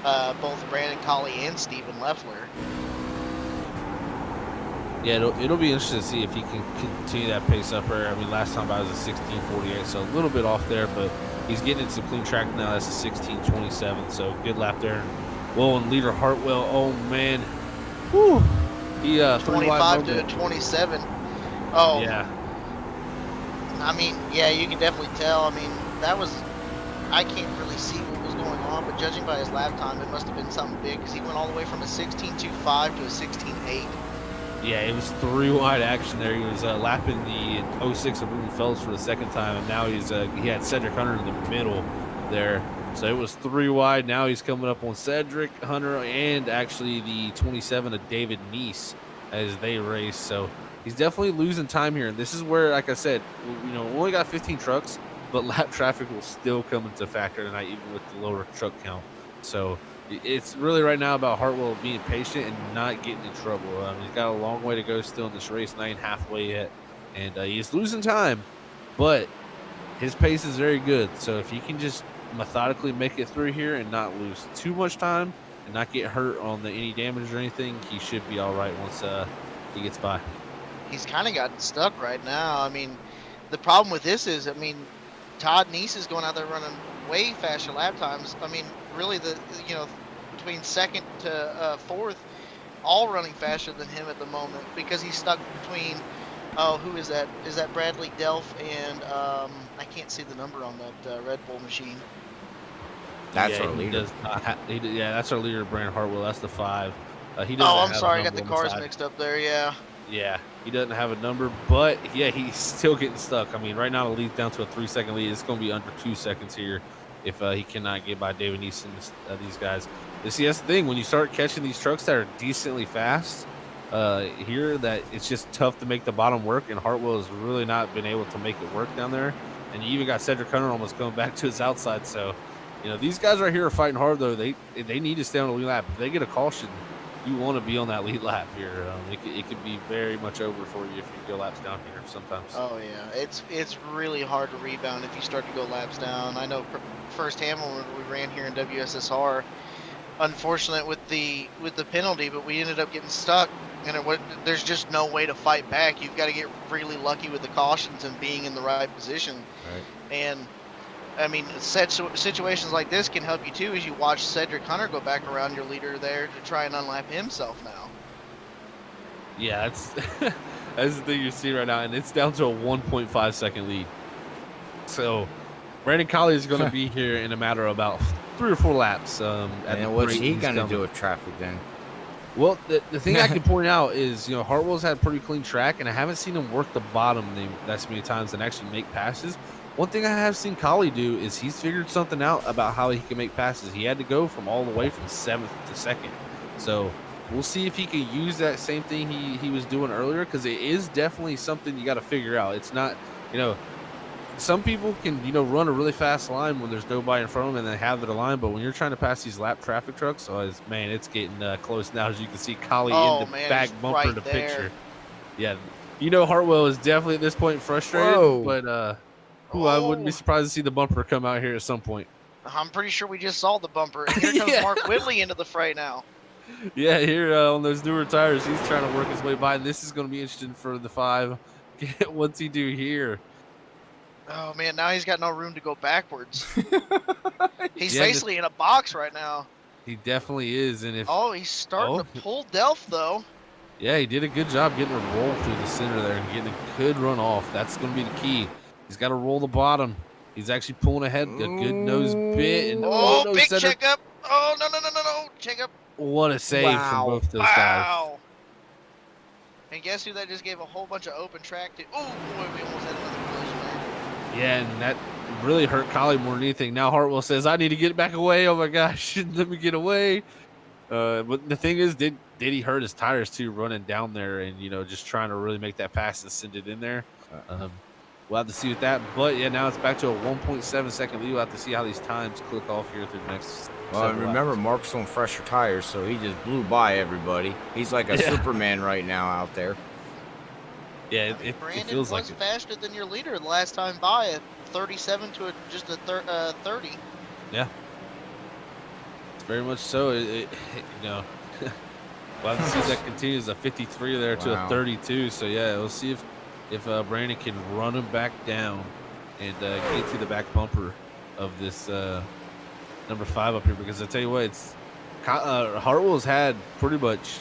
Speaker 4: both Brandon Collie and Steven Leffler.
Speaker 2: Yeah, it'll be interesting to see if he can continue that pace up there. I mean, last time I was a 16:48, so a little bit off there, but he's getting into clean track now. That's a 16:27, so good lap there. Well, and leader Hartwell, oh man, whew. He
Speaker 4: 25 to 27. Oh
Speaker 2: yeah.
Speaker 4: I mean, yeah, you can definitely tell. I mean, I can't really see what was going on, but judging by his lap time, it must have been something big because he went all the way from a 16.25 to a 16.8.
Speaker 2: Yeah, it was 3 wide action there. He was lapping the 06 of Boone Phelps for the second time, and now he had Cedric Hunter in the middle there. So it was 3 wide. Now he's coming up on Cedric Hunter and actually the 27 of David Neese as they race. So he's definitely losing time here. And this is where, like I said, we only got 15 trucks, but lap traffic will still come into factor tonight, even with the lower truck count. So it's really right now about Hartwell being patient and not getting in trouble. He's got a long way to go still in this race, not even halfway yet. And he's losing time, but his pace is very good. So if he can just methodically make it through here and not lose too much time and not get hurt on any damage or anything, he should be all right once he gets by.
Speaker 4: He's kind of gotten stuck right now. I mean, the problem with this is, Todd Neese is going out there running way faster lap times. I mean, really, between second to fourth, all running faster than him at the moment because he's stuck between. Oh, who is that? Is that Bradley Delph and I can't see the number on that Red Bull machine.
Speaker 3: That's our leader.
Speaker 2: That's our leader, Brandon Hartwell. That's the 5. He doesn't.
Speaker 4: Oh, I'm
Speaker 2: have
Speaker 4: sorry,
Speaker 2: a
Speaker 4: I got the
Speaker 2: number on
Speaker 4: cars
Speaker 2: side.
Speaker 4: mixed up there. Yeah.
Speaker 2: Yeah, he doesn't have a number, but yeah, he's still getting stuck. I mean, right now the lead's down to a 3-second lead. It's going to be under 2 seconds here if he cannot get by David Neeson, these guys. See, that's the thing. When you start catching these trucks that are decently fast here, that it's just tough to make the bottom work, and Hartwell has really not been able to make it work down there. And you even got Cedric Hunter almost going back to his outside. So, these guys right here are fighting hard, though. They need to stay on the lead lap. If they get a caution, you want to be on that lead lap here. It could be very much over for you if you go laps down here sometimes.
Speaker 4: Oh yeah, it's really hard to rebound if you start to go laps down. I know firsthand when we ran here in WSSR, unfortunate with the penalty, but we ended up getting stuck, and there's just no way to fight back. You've got to get really lucky with the cautions and being in the right position.
Speaker 3: Right.
Speaker 4: And I mean, situations like this can help you too, as you watch Cedric Hunter go back around your leader there to try and unlap himself now.
Speaker 2: Yeah, that's the thing you see right now, and it's down to a 1.5 second lead. So Brandon Collie is going to be here in a matter of about 3 or 4 laps.
Speaker 3: And what's he going to do with traffic then?
Speaker 2: Well, the thing I can point out is, Hartwell's had pretty clean track, and I haven't seen him work the bottom that many times and actually make passes. One thing I have seen Collie do is he's figured something out about how he can make passes. He had to go from all the way from 7th to 2nd. So we'll see if he can use that same thing he was doing earlier, because it is definitely something you got to figure out. It's not, some people can, run a really fast line when there's nobody in front of them and they have their line. But when you're trying to pass these lap traffic trucks, it's getting close now. As you can see, Collie in the back bumper
Speaker 4: right
Speaker 2: in the
Speaker 4: there.
Speaker 2: picture. Yeah, Hartwell is definitely at this point frustrated.
Speaker 3: Whoa.
Speaker 2: But I wouldn't be surprised to see the bumper come out here at some point.
Speaker 4: I'm pretty sure we just saw the bumper. And here comes Mark Whitley into the fray now.
Speaker 2: Yeah, here on those newer tires, he's trying to work his way by, and this is going to be interesting for the 5. What's he do here?
Speaker 4: Oh man, now he's got no room to go backwards. He's basically in a box right now.
Speaker 2: He definitely is, and
Speaker 4: he's starting to pull Delph though.
Speaker 2: Yeah, he did a good job getting a roll through the center there and getting a good run off. That's going to be the key. He's got to roll the bottom. He's actually pulling ahead, a good nose bit, and
Speaker 4: no, big checkup. Oh no, checkup.
Speaker 2: What a save from both those guys.
Speaker 4: And guess who that just gave a whole bunch of open track to? Oh boy, we almost had another collision there.
Speaker 2: Yeah, and really hurt Collie more than anything. Now Hartwell says, I need to get back away. Oh my gosh, let me get away. But the thing is, did he hurt his tires too, running down there and just trying to really make that pass and send it in there? We'll have to see with that. But yeah, now it's back to a 1.7 second lead. We'll have to see how these times click off here through the next.
Speaker 3: Well, and remember, Mark's on fresher tires, so he just blew by everybody. He's like a Superman right now out there.
Speaker 2: Yeah, it feels like it.
Speaker 4: faster than your leader the last time by at 37 to just a 30.
Speaker 2: Yeah, it's very much so. We'll have to see if that continues. A 53 there to a 32. So yeah, we'll see if Brandon can run him back down and get to the back bumper of this number 5 up here. Because I tell you what, it's Hartwell's had pretty much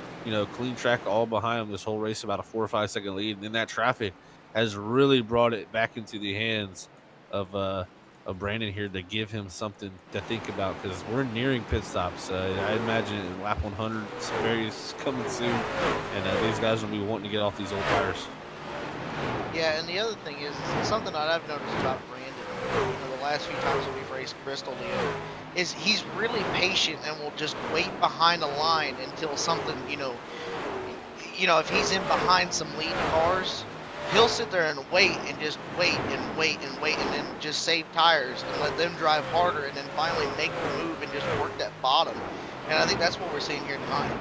Speaker 2: clean track all behind him this whole race, about a 4 or 5 second lead, and then that traffic has really brought it back into the hands of Brandon here to give him something to think about, because we're nearing pit stops. I imagine lap 100 is coming soon, and these guys will be wanting to get off these old tires.
Speaker 4: Yeah, and the other thing is something that I've noticed about Brandon, the last few times that we've raced Bristol together, is he's really patient and will just wait behind a line until something, if he's in behind some lead cars, he'll sit there and wait and just wait and wait and wait and then just save tires and let them drive harder and then finally make the move and just work that bottom. And I think that's what we're seeing here tonight.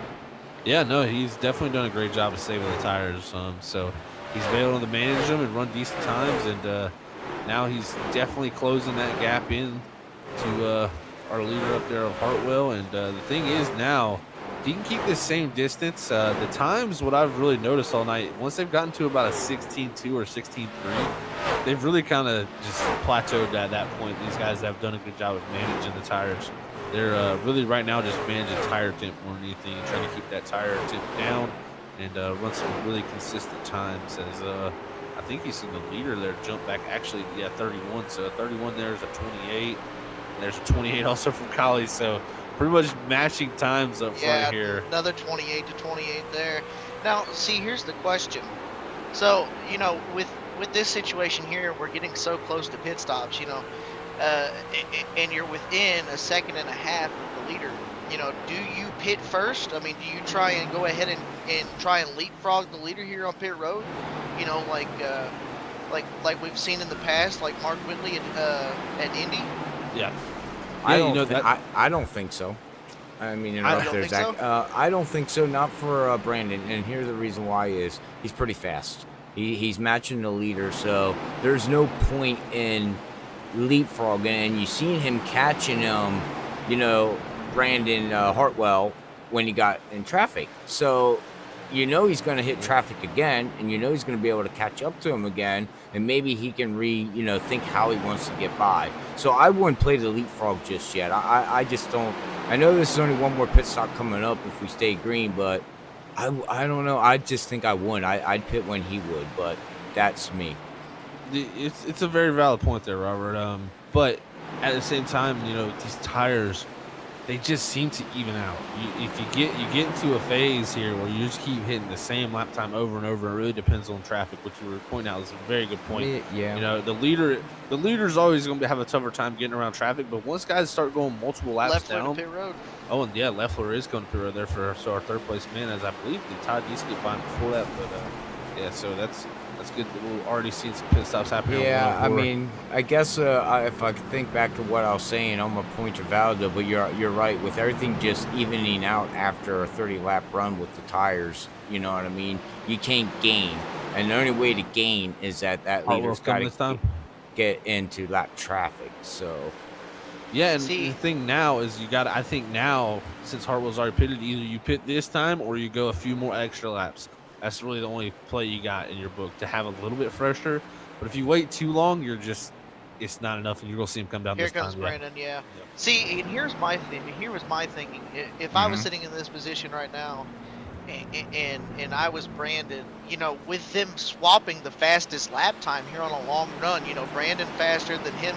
Speaker 2: Yeah, no, he's definitely done a great job of saving the tires. So he's been able to manage them and run decent times, and now he's definitely closing that gap in to our leader up there of Hartwell. And the thing is, now he can keep this same distance. The times, what I've really noticed all night, once they've gotten to about a 16.2 or 16.3, they've really kind of just plateaued at that point. These guys have done a good job of managing the tires. They're really right now just managing tire temp more than anything, trying to keep that tire temp down and run some really consistent times. As I think he's seen the leader there jump back, actually, 31. So 31 there's a 28. There's a 28 also from Collie, so pretty much matching times up front here.
Speaker 4: Another 28 to 28 there. Now, see, here's the question. So, with this situation here, we're getting so close to pit stops, and you're within a second and a half of the leader. Do you pit first? I mean, do you try and go ahead and try and leapfrog the leader here on pit road? Like we've seen in the past, like Mark Whitley at Indy.
Speaker 2: Yeah.
Speaker 3: I don't think so. I mean,
Speaker 4: I
Speaker 3: don't think so. Not for Brandon. And here's the reason why is he's pretty fast. He's matching the leader, so there's no point in leapfrogging. And you seen him catching Brandon Hartwell when he got in traffic. So he's going to hit traffic again, and he's going to be able to catch up to him again, and maybe he can think how he wants to get by. So I wouldn't play the leapfrog just yet. I just don't. I know this is only one more pit stop coming up if we stay green, but I don't know. I just think I wouldn't. I'd pit when he would, but that's me.
Speaker 2: It's a very valid point there, Robert. But at the same time, these tires, they just seem to even out. If you get into a phase here where you just keep hitting the same lap time over and over, it really depends on traffic, which you were pointing out is a very good point.
Speaker 3: Yeah.
Speaker 2: The leader's always going to have a tougher time getting around traffic, but once guys start going multiple laps down.
Speaker 4: Leffler to pit road.
Speaker 2: Oh, and yeah, Leffler is going to pit road there for our third place man, as I believe did Todd used to get by him before that, but so that's good. We're already seeing some pit stops happening.
Speaker 3: Yeah, I mean, I guess if I could think back to what I was saying, all my points are valid, though, but you're right. With everything just evening out after a 30-lap run with the tires, you know what I mean? You can't gain. And the only way to gain is that leader's got to get into lap traffic. So,
Speaker 2: yeah, and the thing now is I think now, since Hartwell's already pitted, either you pit this time or you go a few more extra laps. That's really the only play you got in your book to have a little bit fresher. But if you wait too long, it's not enough, and you're going to see him come down this time.
Speaker 4: Here comes Brandon, yeah. See, and here's my thing. Here was my thinking. If I was sitting in this position right now, and I was Brandon, with them swapping the fastest lap time here on a long run, Brandon faster than him,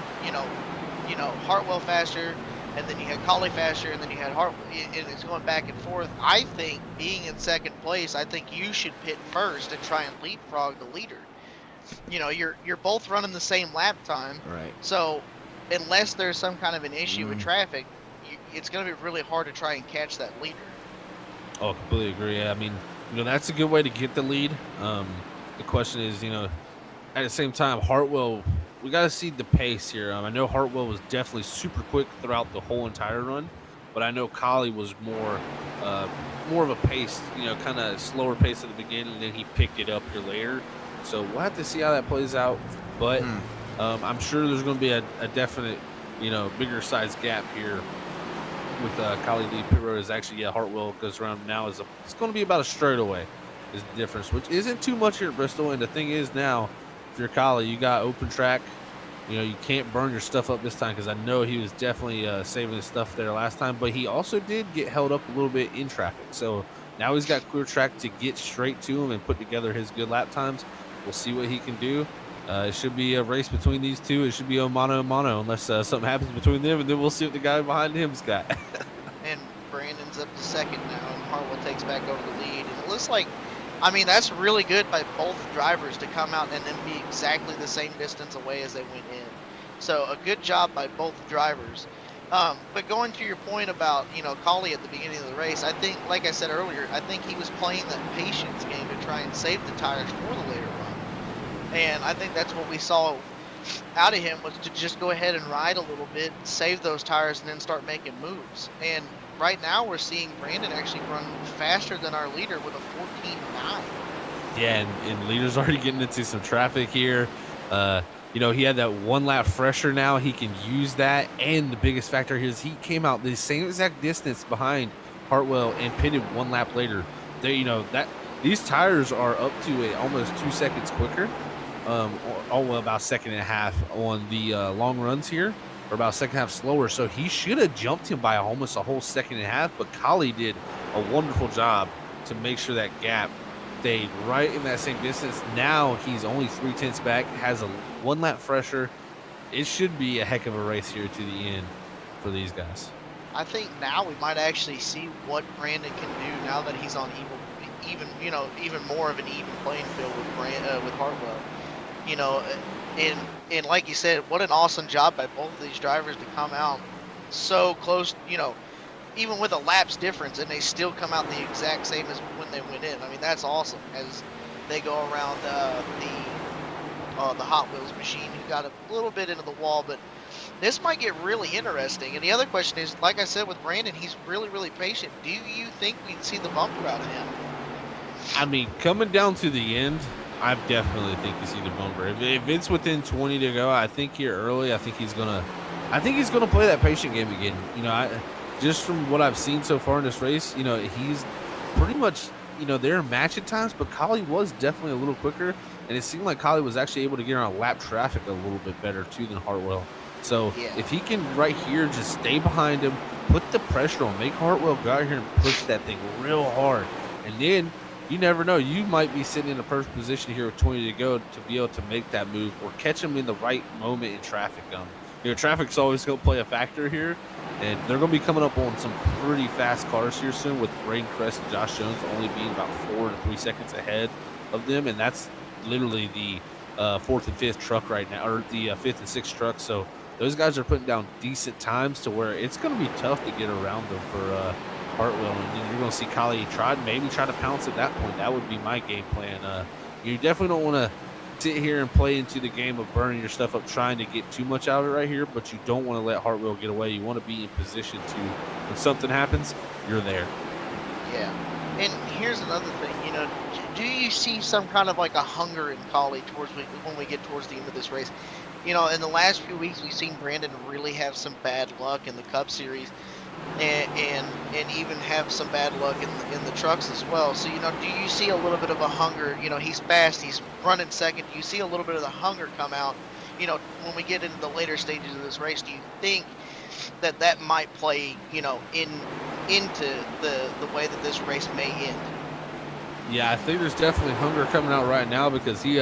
Speaker 4: Hartwell faster, and then you had Collie faster, and then you had Hartwell, and it's going back and forth. I think being in second place, I think you should pit first and try and leapfrog the leader. you know, you're both running the same lap time.
Speaker 3: Right.
Speaker 4: So unless there's some kind of an issue with
Speaker 3: Mm.
Speaker 4: traffic, it's going to be really hard to try and catch that leader.
Speaker 2: Oh, completely agree. Yeah, I mean, that's a good way to get the lead. The question is, at the same time, Hartwell, we got to see the pace here. I know Hartwell was definitely super quick throughout the whole entire run, but I know Collie was more of a pace, kind of slower pace at the beginning, and then he picked it up here later. So we'll have to see how that plays out. But I'm sure there's going to be a definite, bigger size gap here with Collie lead pit road. Is actually, Hartwell goes around now. It's going to be about a straightaway is the difference, which isn't too much here at Bristol. And the thing is now, if you're Collie, you got open track. You can't burn your stuff up this time, because I know he was definitely saving his stuff there last time. But he also did get held up a little bit in traffic. So now he's got clear track to get straight to him and put together his good lap times. We'll see what he can do. It should be a race between these two. It should be a mano a mano unless something happens between them, and then we'll see what the guy behind him's got.
Speaker 4: And Brandon's up to second now, and Hartwell takes back over the lead. And it looks like, I mean, that's really good by both drivers to come out and then be exactly the same distance away as they went in. So a good job by both drivers. But going to your point about, Collie at the beginning of the race, I think, like I said earlier, I think he was playing that patience game to try and save the tires for the later run. And I think that's what we saw out of him, was to just go ahead and ride a little bit, save those tires, and then start making moves. And right now we're seeing Brandon actually run faster than our leader with a 14.9.
Speaker 2: Yeah, and leader's already getting into some traffic here. He had that one lap fresher now. He can use that. And the biggest factor here is he came out the same exact distance behind Hartwell and pitted one lap later. These tires are up to almost 2 seconds quicker. About a second and a half on the long runs here, or about a second and a half slower. So he should have jumped him by almost a whole second and a half, but Collie did a wonderful job to make sure that gap stayed right in that same distance. Now he's only 3/10 back, has a one lap fresher. It should be a heck of a race here to the end for these guys.
Speaker 4: I think now we might actually see what Brandon can do now that he's on even more of an even playing field with Hartwell. And like you said, what an awesome job by both of these drivers to come out so close, even with a lapse difference, and they still come out the exact same as when they went in. I mean, that's awesome as they go around the Hot Wheels machine, who got a little bit into the wall. But this might get really interesting. And the other question is, like I said with Brandon, he's really, really patient. Do you think we'd see the bumper out of him?
Speaker 2: I mean, coming down to the end, I definitely think you see the bumper. If it's within 20 to go, I think here early, I think he's gonna play that patient game again. Just from what I've seen so far in this race, he's pretty much, they're a match at times, but Collie was definitely a little quicker, and it seemed like Collie was actually able to get around lap traffic a little bit better too than Hartwell. So if he can right here just stay behind him, put the pressure on, make Hartwell go out here and push that thing real hard, and then you never know. You might be sitting in a perfect position here with 20 to go to be able to make that move or catch them in the right moment in traffic. Traffic's always going to play a factor here, and they're going to be coming up on some pretty fast cars here soon, with Braden Crest and Josh Jones only being about 4 to 3 seconds ahead of them, and that's literally the 4th and 5th truck right now, or the 5th and 6th truck. So those guys are putting down decent times to where it's going to be tough to get around them for Hartwell, and then you're going to see Collie try to pounce at that point. That would be my game plan. You definitely don't want to sit here and play into the game of burning your stuff up, trying to get too much out of it right here, but you don't want to let Hartwell get away. You want to be in position to, when something happens, you're there.
Speaker 4: Yeah. And here's another thing, do you see some kind of like a hunger in Collie when we get towards the end of this race? In the last few weeks, we've seen Brandon really have some bad luck in the Cup Series, and even have some bad luck in the trucks as well. So, do you see a little bit of a hunger? He's fast, he's running second. Do you see a little bit of the hunger come out, when we get into the later stages of this race? Do you think that might play, into the way that this race may end?
Speaker 2: Yeah, I think there's definitely hunger coming out right now, because he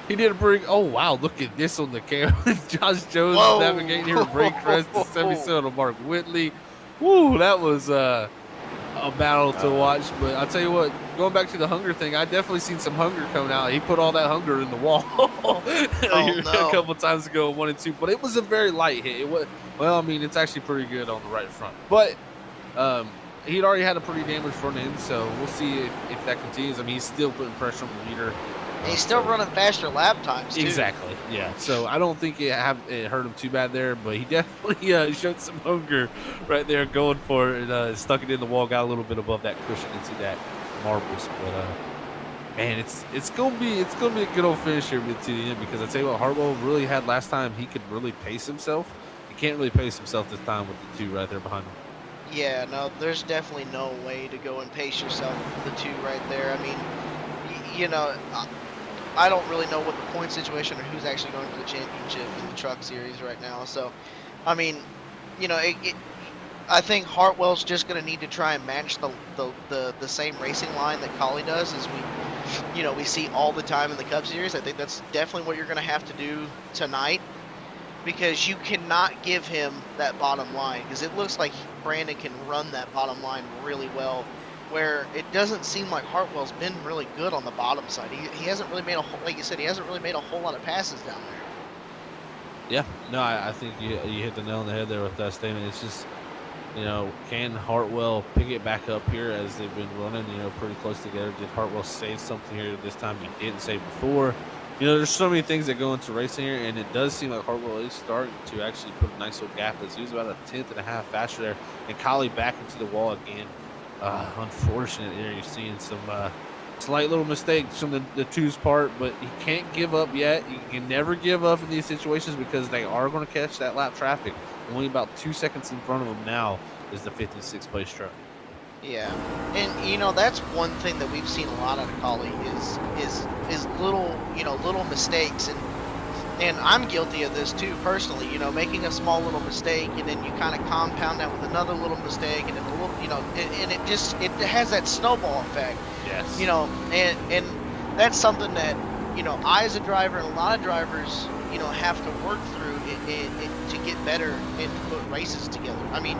Speaker 2: he did a pretty. Oh wow, look at this on the camera. Josh Jones navigating here, Braden Crest, the 77 of Mark Whitley. Woo, that was a battle to watch. But I'll tell you what, going back to the hunger thing, I definitely seen some hunger coming out. He put all that hunger in the wall
Speaker 4: Oh, no.
Speaker 2: a couple times ago, 1 and 2. But it was a very light hit. It was, well, I mean, it's actually pretty good on the right front. But he'd already had a pretty damaged front end, so we'll see if that continues. I mean, he's still putting pressure on the leader.
Speaker 4: And he's still running faster lap times, too.
Speaker 2: Exactly, yeah. So I don't think it hurt him too bad there, but he definitely showed some hunger right there going for it, and stuck it in the wall, got a little bit above that cushion into that marbles. But man, it's gonna be a good old finish here to the end, because I tell you what, Hartwell really had last time. He could really pace himself. He can't really pace himself this time with the two right there behind him.
Speaker 4: Yeah, no, there's definitely no way to go and pace yourself with the two right there. I mean, you know, I don't really know what the point situation or who's actually going for the championship in the truck series right now. So, I mean, you know, I think Hartwell's just going to need to try and match the same racing line that Collie does, as we see all the time in the Cup Series. I think that's definitely what you're going to have to do tonight, because you cannot give him that bottom line, because it looks like Brandon can run that bottom line really well, where it doesn't seem like Hartwell's been really good on the bottom side. He hasn't really made like you said, he hasn't really made a whole lot of passes down there.
Speaker 2: Yeah, no, I think you hit the nail on the head there with that statement. It's just, can Hartwell pick it back up here as they've been running, pretty close together? Did Hartwell save something here this time he didn't save before? There's so many things that go into racing here, and it does seem like Hartwell is starting to actually put a nice little gap. As he was about a tenth and a half faster there, and Collie back into the wall again. Unfortunate there. You're seeing some slight little mistakes from the two's part, but he can't give up yet. You can never give up in these situations, because they are going to catch that lap traffic. Only about 2 seconds in front of them now is the 56th place truck.
Speaker 4: Yeah, and that's one thing that we've seen a lot out of Collie is little mistakes, and I'm guilty of this too personally. Making a small little mistake, and then you kind of compound that with another little mistake, and then a little, and it has that snowball effect.
Speaker 2: Yes.
Speaker 4: And that's something that I as a driver and a lot of drivers have to work through to get better and to put races together. I mean,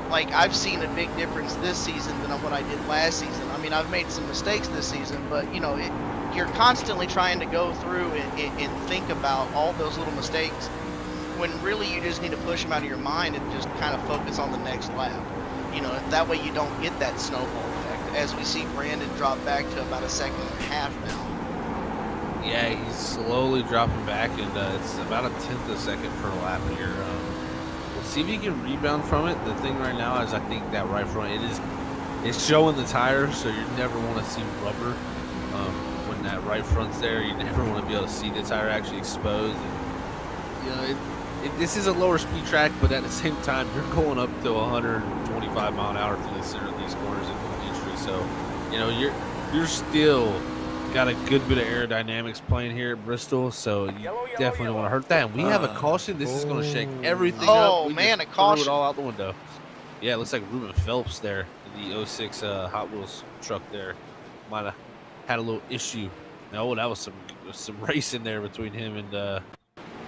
Speaker 4: like I've seen a big difference this season than what I did last season. I mean, I've made some mistakes this season, but you're constantly trying to go through and think about all those little mistakes, when really you just need to push them out of your mind and just kind of focus on the next lap. That way you don't get that snowball effect, as we see Brandon drop back to about a second and a half now.
Speaker 2: Yeah, he's slowly dropping back, and it's about a tenth of a second per lap here. We'll see if he can rebound from it. The thing right now is, I think that right front, it's showing the tires, so you never want to see rubber. When that right front's there, you never want to be able to see the tire actually exposed. And, this is a lower speed track, but at the same time, you're going up to 125 mile an hour through the center of these corners in Peachtree. So, you're still got a good bit of aerodynamics playing here at Bristol, so you definitely don't want to hurt that. And we have a caution. This is going to shake everything up.
Speaker 4: Oh, man, a caution.
Speaker 2: Threw it all out the window. Yeah, it looks like Ruben Phelps there, the 06 Hot Wheels truck there, might have had a little issue. No, that was some racing there between him and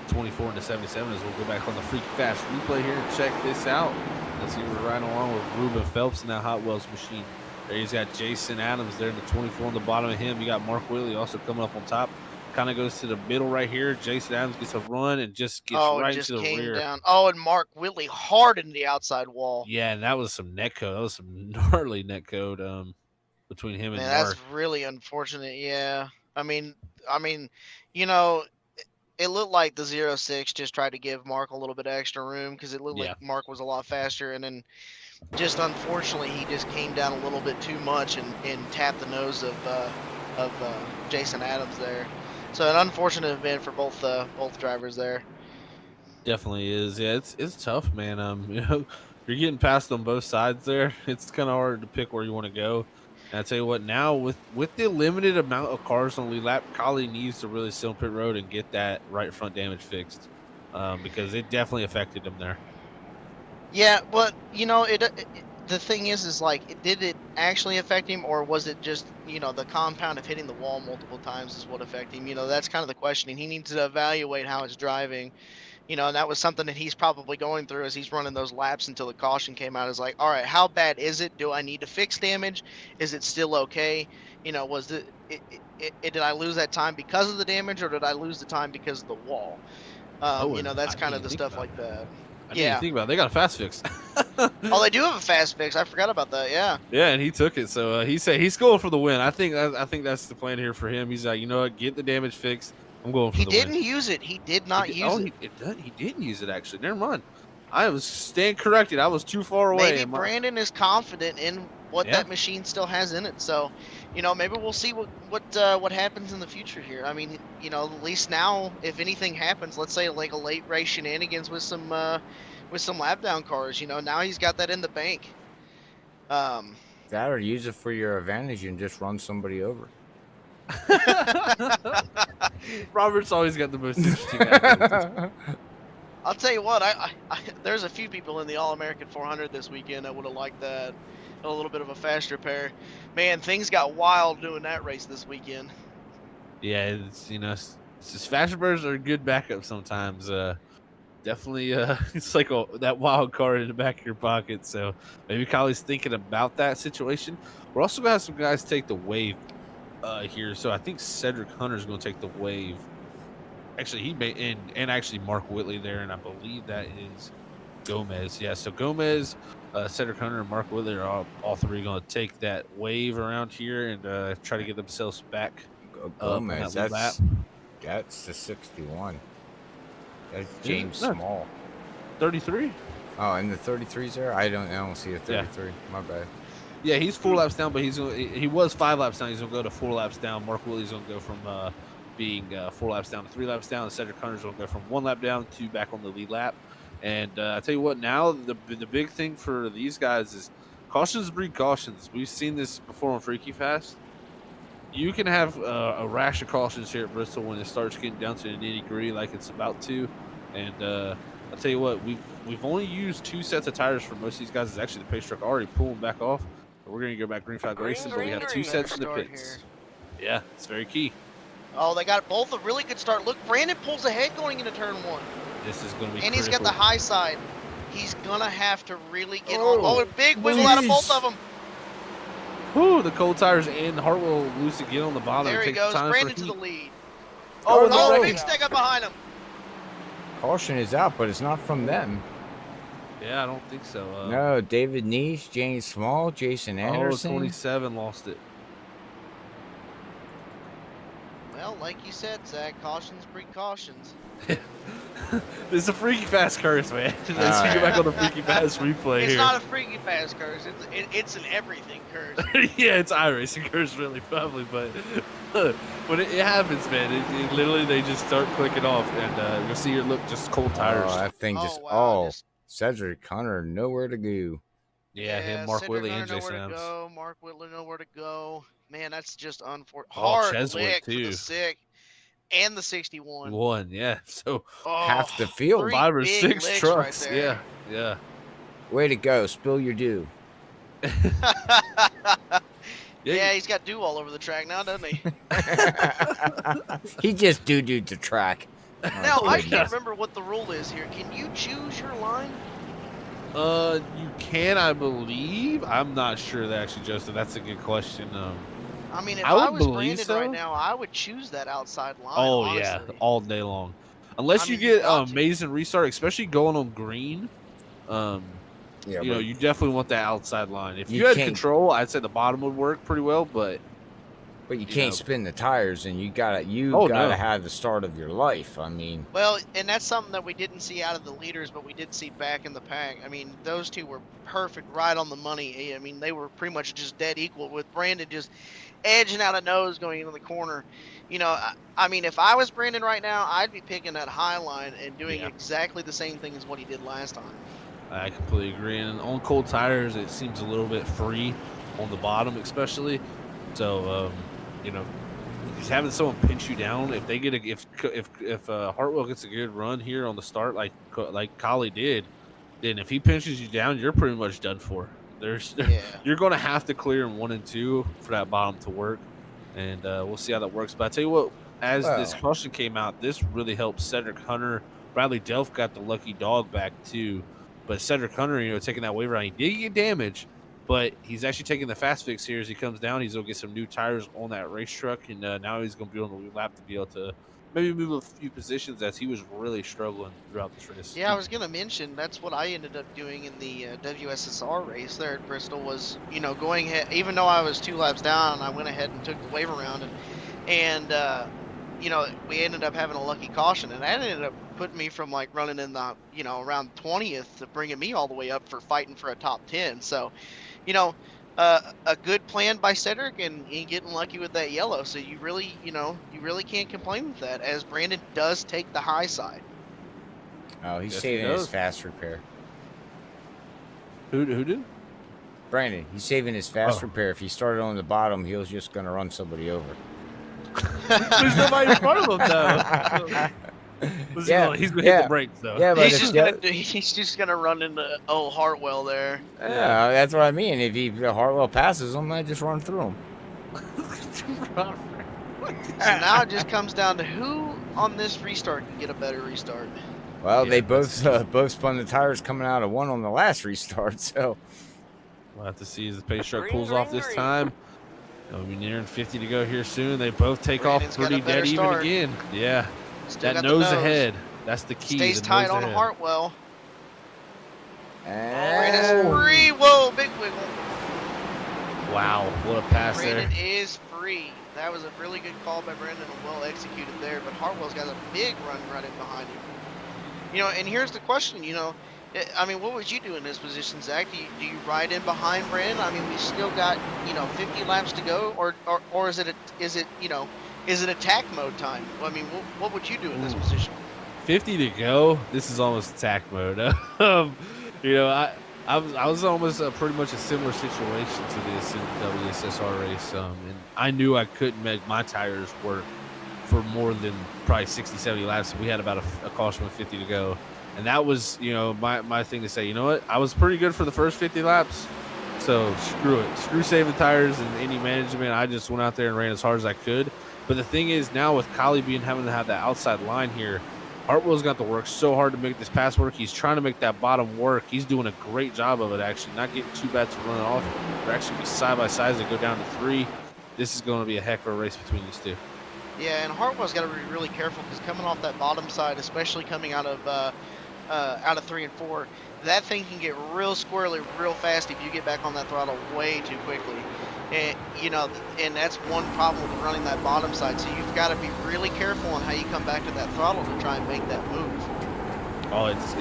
Speaker 2: 24 and the 77, as we'll go back on the Freak Fast replay here and check this out. Let's see, we're right along with Ruben Phelps in that Hot Wheels machine. There he's got Jason Adams there in the 24 on the bottom of him. You got Mark Willey also coming up on top. Kind of goes to the middle right here. Jason Adams gets a run and just gets right into the rear.
Speaker 4: Down. Oh, and Mark Willey hard into the outside wall.
Speaker 2: Yeah, and that was some net code. That was some gnarly net code between him and Mark.
Speaker 4: That's really unfortunate. Yeah, I mean, it looked like the 06 just tried to give Mark a little bit of extra room, because it looked like Mark was a lot faster, and then just unfortunately he just came down a little bit too much and tapped the nose of Jason Adams there. So an unfortunate event for both drivers there.
Speaker 2: Definitely is. Yeah, it's tough, man. You're getting past on both sides there. It's kind of hard to pick where you want to go. And I tell you what, now with the limited amount of cars on the lead lap, Collie needs to really sit on pit road and get that right front damage fixed, because it definitely affected him there.
Speaker 4: Yeah, but the thing is like, did it actually affect him, or was it just the compound of hitting the wall multiple times is what affected him? That's kind of the question, and he needs to evaluate how it's driving, And that was something that he's probably going through as he's running those laps until the caution came out. Is like, all right, how bad is it? Do I need to fix damage? Is it still okay? Was did I lose that time because of the damage, or did I lose the time because of the wall? That's kind of the stuff like that.
Speaker 2: I didn't even think about it. They got a fast fix.
Speaker 4: Oh, they do have a fast fix. I forgot about that. Yeah.
Speaker 2: Yeah, and he took it. So he said he's going for the win. I think that's the plan here for him. He's like, you know what, get the damage fixed. I'm going for the win.
Speaker 4: He didn't use it. He did not use it.
Speaker 2: He didn't use it, actually. Never mind. I was staying corrected. I was too far away.
Speaker 4: Maybe Brandon is confident in what that machine still has in it. So, maybe we'll see what happens in the future here. I mean, at least now, if anything happens, let's say like a late race shenanigans with some lap down cars, now he's got that in the bank.
Speaker 3: That or use it for your advantage and just run somebody over.
Speaker 2: Robert's always got the most interesting ideas.
Speaker 4: I'll tell you what, I there's a few people in the All-American 400 this weekend that would have liked that. A little bit of a faster pair. Man, things got wild doing that race this weekend.
Speaker 2: Yeah, it's just faster birds are a good backup sometimes. Definitely, it's like that wild card in the back of your pocket. So maybe Kylie's thinking about that situation. We're also gonna have some guys take the wave here. So I think Cedric Hunter's gonna take the wave. Actually, he may and actually Mark Whitley there, and I believe that is Gomez. Yeah, so Gomez, Cedric Hunter, and Mark Whitley are all three going to take that wave around here and try to get themselves back.
Speaker 3: Gomez, that's the 61. That's James Small.
Speaker 2: 33.
Speaker 3: Oh, and the 33's there. I don't see a 33. Yeah. My bad.
Speaker 2: Yeah, he's 4 laps down, but he was 5 laps down. He's gonna go to 4 laps down. Mark Whitley's gonna go from being 4 laps down to 3 laps down. And Cedric Hunter's gonna go from 1 lap down to back on the lead lap. And I tell you what, now the big thing for these guys is cautions breed cautions. We've seen this before on Freaky Fast. You can have a rash of cautions here at Bristol when it starts getting down to the nitty-gritty like it's about to. And I'll tell you what, we've only used 2 sets of tires for most of these guys. It's actually the pace truck already pulling back off. We're going to go back green flag racing, but we have 2 sets in the pits. Here. Yeah, it's very key.
Speaker 4: Oh, they got both a really good start. Look, Brandon pulls ahead going into turn 1.
Speaker 2: This is going to be
Speaker 4: And
Speaker 2: critical.
Speaker 4: He's got the high side. He's going to have to really get on. Oh, a big wiggle out of both of them.
Speaker 2: Whew, the cold tires and Hartwell loose again on the bottom.
Speaker 4: There he goes. Brandon to the lead.
Speaker 3: Oh,
Speaker 4: no, big stick up behind him.
Speaker 3: Caution is out, but it's not from them.
Speaker 2: Yeah, I don't think so.
Speaker 3: No, David Niche, James Small, Jason Anderson.
Speaker 2: 27 lost it.
Speaker 4: Well, like you said, Zach, cautions breed cautions.
Speaker 2: This is a Freaky Fast curse, man. Let's go back on the Freaky Fast replay
Speaker 4: It's
Speaker 2: here.
Speaker 4: not a Freaky Fast curse. It's an everything curse.
Speaker 2: Yeah, it's iRacing curse, really, probably. But when it happens, man, it literally they just start clicking off, and you'll see your look just cold tires.
Speaker 3: Oh, that thing Cedric Hunter nowhere to go.
Speaker 2: Yeah, him, Mark
Speaker 4: Cedric
Speaker 2: Whitley,
Speaker 4: Hunter
Speaker 2: and Jason
Speaker 4: nowhere to
Speaker 2: Adams.
Speaker 4: go. Mark Whitley nowhere to go. Man, that's just unfortunate.
Speaker 2: Oh,
Speaker 4: Hard
Speaker 2: Cheswick,
Speaker 4: lick
Speaker 2: too.
Speaker 4: for the 6 and the 61.
Speaker 2: Yeah. So
Speaker 3: half the field.
Speaker 2: 5 or 6 trucks.
Speaker 4: Right
Speaker 2: yeah.
Speaker 3: Way to go. Spill your dew.
Speaker 4: Yeah, he's got dew all over the track now, doesn't he?
Speaker 3: He just doo-dooed the track.
Speaker 4: Now, I can't remember what the rule is here. Can you choose your line?
Speaker 2: You can, I believe. I'm not sure that actually, Justin. That's a good question.
Speaker 4: I mean, if I was Brandon right now, I would choose that outside line.
Speaker 2: Oh,
Speaker 4: honestly.
Speaker 2: yeah, all day long. Unless you get amazing restart, especially going on green. You definitely want that outside line. If you had control, I'd say the bottom would work pretty well, but
Speaker 3: you can't spin the tires, and you gotta have the start of your life. I mean,
Speaker 4: well, and that's something that we didn't see out of the leaders, but we did see back in the pack. I mean, those two were perfect, right on the money. I mean, they were pretty much just dead equal, with Brandon just edging out a nose going into the corner. I mean, if I was Brandon right now, I'd be picking that high line and doing exactly the same thing as what he did last time.
Speaker 2: I completely agree. And on cold tires, it seems a little bit free on the bottom, especially. So, just having someone pinch you down. If they get if Hartwell gets a good run here on the start, like Collie did, then if he pinches you down, you're pretty much done for. You're going to have to clear in 1 and 2 for that bottom to work, and we'll see how that works. But I tell you what, as this caution came out, this really helped Cedric Hunter Bradley Delph got the lucky dog back too, but Cedric Hunter, taking that waiver round, he did get damage, but he's actually taking the fast fix here as he comes down. He's gonna get some new tires on that race truck, and now he's gonna be on the lead lap to be able to maybe move a few positions as he was really struggling throughout this race.
Speaker 4: Yeah, I was gonna mention that's what I ended up doing in the WSSR race there at Bristol was, going ahead. Even though I was 2 laps down, I went ahead and took the wave around, and we ended up having a lucky caution, and that ended up putting me from like running in the around 20th to bringing me all the way up for fighting for a top 10. So, a good plan by Cedric and getting lucky with that yellow. So you really can't complain with that, as Brandon does take the high side.
Speaker 3: Oh, he's
Speaker 2: Yes,
Speaker 3: saving
Speaker 2: he
Speaker 3: his
Speaker 2: does.
Speaker 3: fast repair.
Speaker 2: Who did?
Speaker 3: Brandon, he's saving his fast
Speaker 2: Oh.
Speaker 3: repair. If he started on the bottom, he was just going to run somebody over.
Speaker 2: There's nobody in front of him though. He's gonna hit the brakes though.
Speaker 3: Yeah, but
Speaker 4: He's
Speaker 3: if
Speaker 4: he's just gonna run into Hartwell there.
Speaker 3: yeah, that's what I mean. If Hartwell passes him, I just run through him.
Speaker 4: So now it just comes down to who on this restart can get a better restart.
Speaker 3: Well,
Speaker 2: Yeah,
Speaker 3: they both spun the tires coming out of one on the last restart, so
Speaker 2: We'll have to see as the pace truck pulls off this time. We'll be nearing 50 to go here soon. They both take
Speaker 4: Brandon's
Speaker 2: off
Speaker 4: got a
Speaker 2: pretty
Speaker 4: better
Speaker 2: dead even
Speaker 4: start.
Speaker 2: again. Yeah,
Speaker 4: Still
Speaker 2: that
Speaker 4: got the
Speaker 2: nose
Speaker 4: nose
Speaker 2: ahead. That's the key.
Speaker 4: Stays
Speaker 2: the
Speaker 4: tight
Speaker 2: nose
Speaker 4: on
Speaker 2: ahead.
Speaker 4: Hartwell. Brandon's
Speaker 3: and
Speaker 4: free. Whoa, big wiggle.
Speaker 2: Wow, what a pass
Speaker 4: Brandon
Speaker 2: there.
Speaker 4: is free. That was a really good call by Brandon and well executed there. But Hartwell's got a big run running behind him. And here's the question. What would you do in this position, Zach? Do you ride in behind Brandon? I mean, we still got 50 laps to go, or is it attack mode time? I mean, what would you do in this position?
Speaker 2: 50 to go. This is almost attack mode. I was almost pretty much a similar situation to this in the WSSR race, and I knew I couldn't make my tires work for more than probably 60, 70 laps. We had about a caution with 50 to go. And that was, my thing to say, you know what? I was pretty good for the first 50 laps. So screw it. Screw saving tires and any management. I just went out there and ran as hard as I could. But the thing is now with Collie having to have that outside line here, Hartwell's got to work so hard to make this pass work. He's trying to make that bottom work. He's doing a great job of it, actually. Not getting too bad to run off. They're actually be side by side as they go down to 3. This is going to be a heck of a race between these two.
Speaker 4: Yeah, and Hartwell's got to be really careful because coming off that bottom side, especially coming out of 3 and 4, that thing can get real squirrely real fast if you get back on that throttle way too quickly. And and that's one problem with running that bottom side. So you've got to be really careful on how you come back to that throttle to try and make that move.
Speaker 2: Oh, it's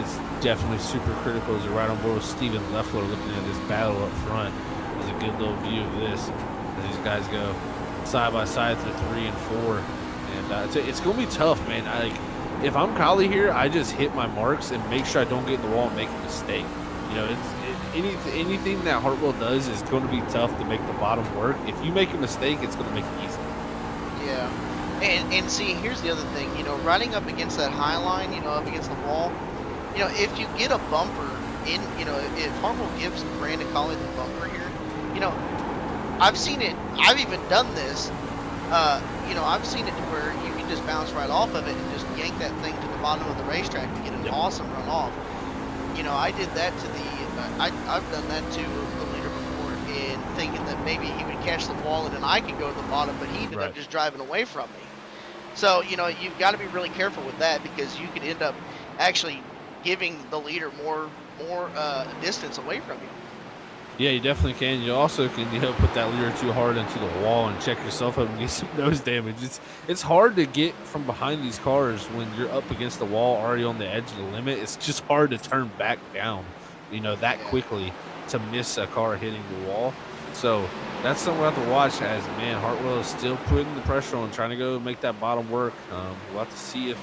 Speaker 2: definitely super critical as you're right on board with Steven Leffler looking at this battle up front. There's a good little view of this as these guys go side by side through 3 and 4. And it's going to be tough, man. If I'm Collie here, I just hit my marks and make sure I don't get in the wall and make a mistake. Anything that Hartwell does is going to be tough to make the bottom work. If you make a mistake, it's going to make it easy.
Speaker 4: Yeah. And see, here's the other thing. Riding up against that high line, up against the wall, if you get a bumper in, if Hartwell gives Brandon Collie the bumper here, I've seen it. I've even done this. I've seen it to where you can just bounce right off of it and just yank that thing to the bottom of the racetrack and get an awesome run off. I did that to the. I've done that to the leader before, and thinking that maybe he would catch the wall and then I could go to the bottom, but he ended up just driving away from me. So you've got to be really careful with that because you could end up actually giving the leader more distance away from you.
Speaker 2: Yeah, you definitely can. You also can, put that leader too hard into the wall and check yourself up and get some nose damage. It's hard to get from behind these cars when you're up against the wall, already on the edge of the limit. It's just hard to turn back down, that quickly to miss a car hitting the wall. So that's something we'll have to watch as, man, Hartwell is still putting the pressure on, trying to go make that bottom work. We'll have to see if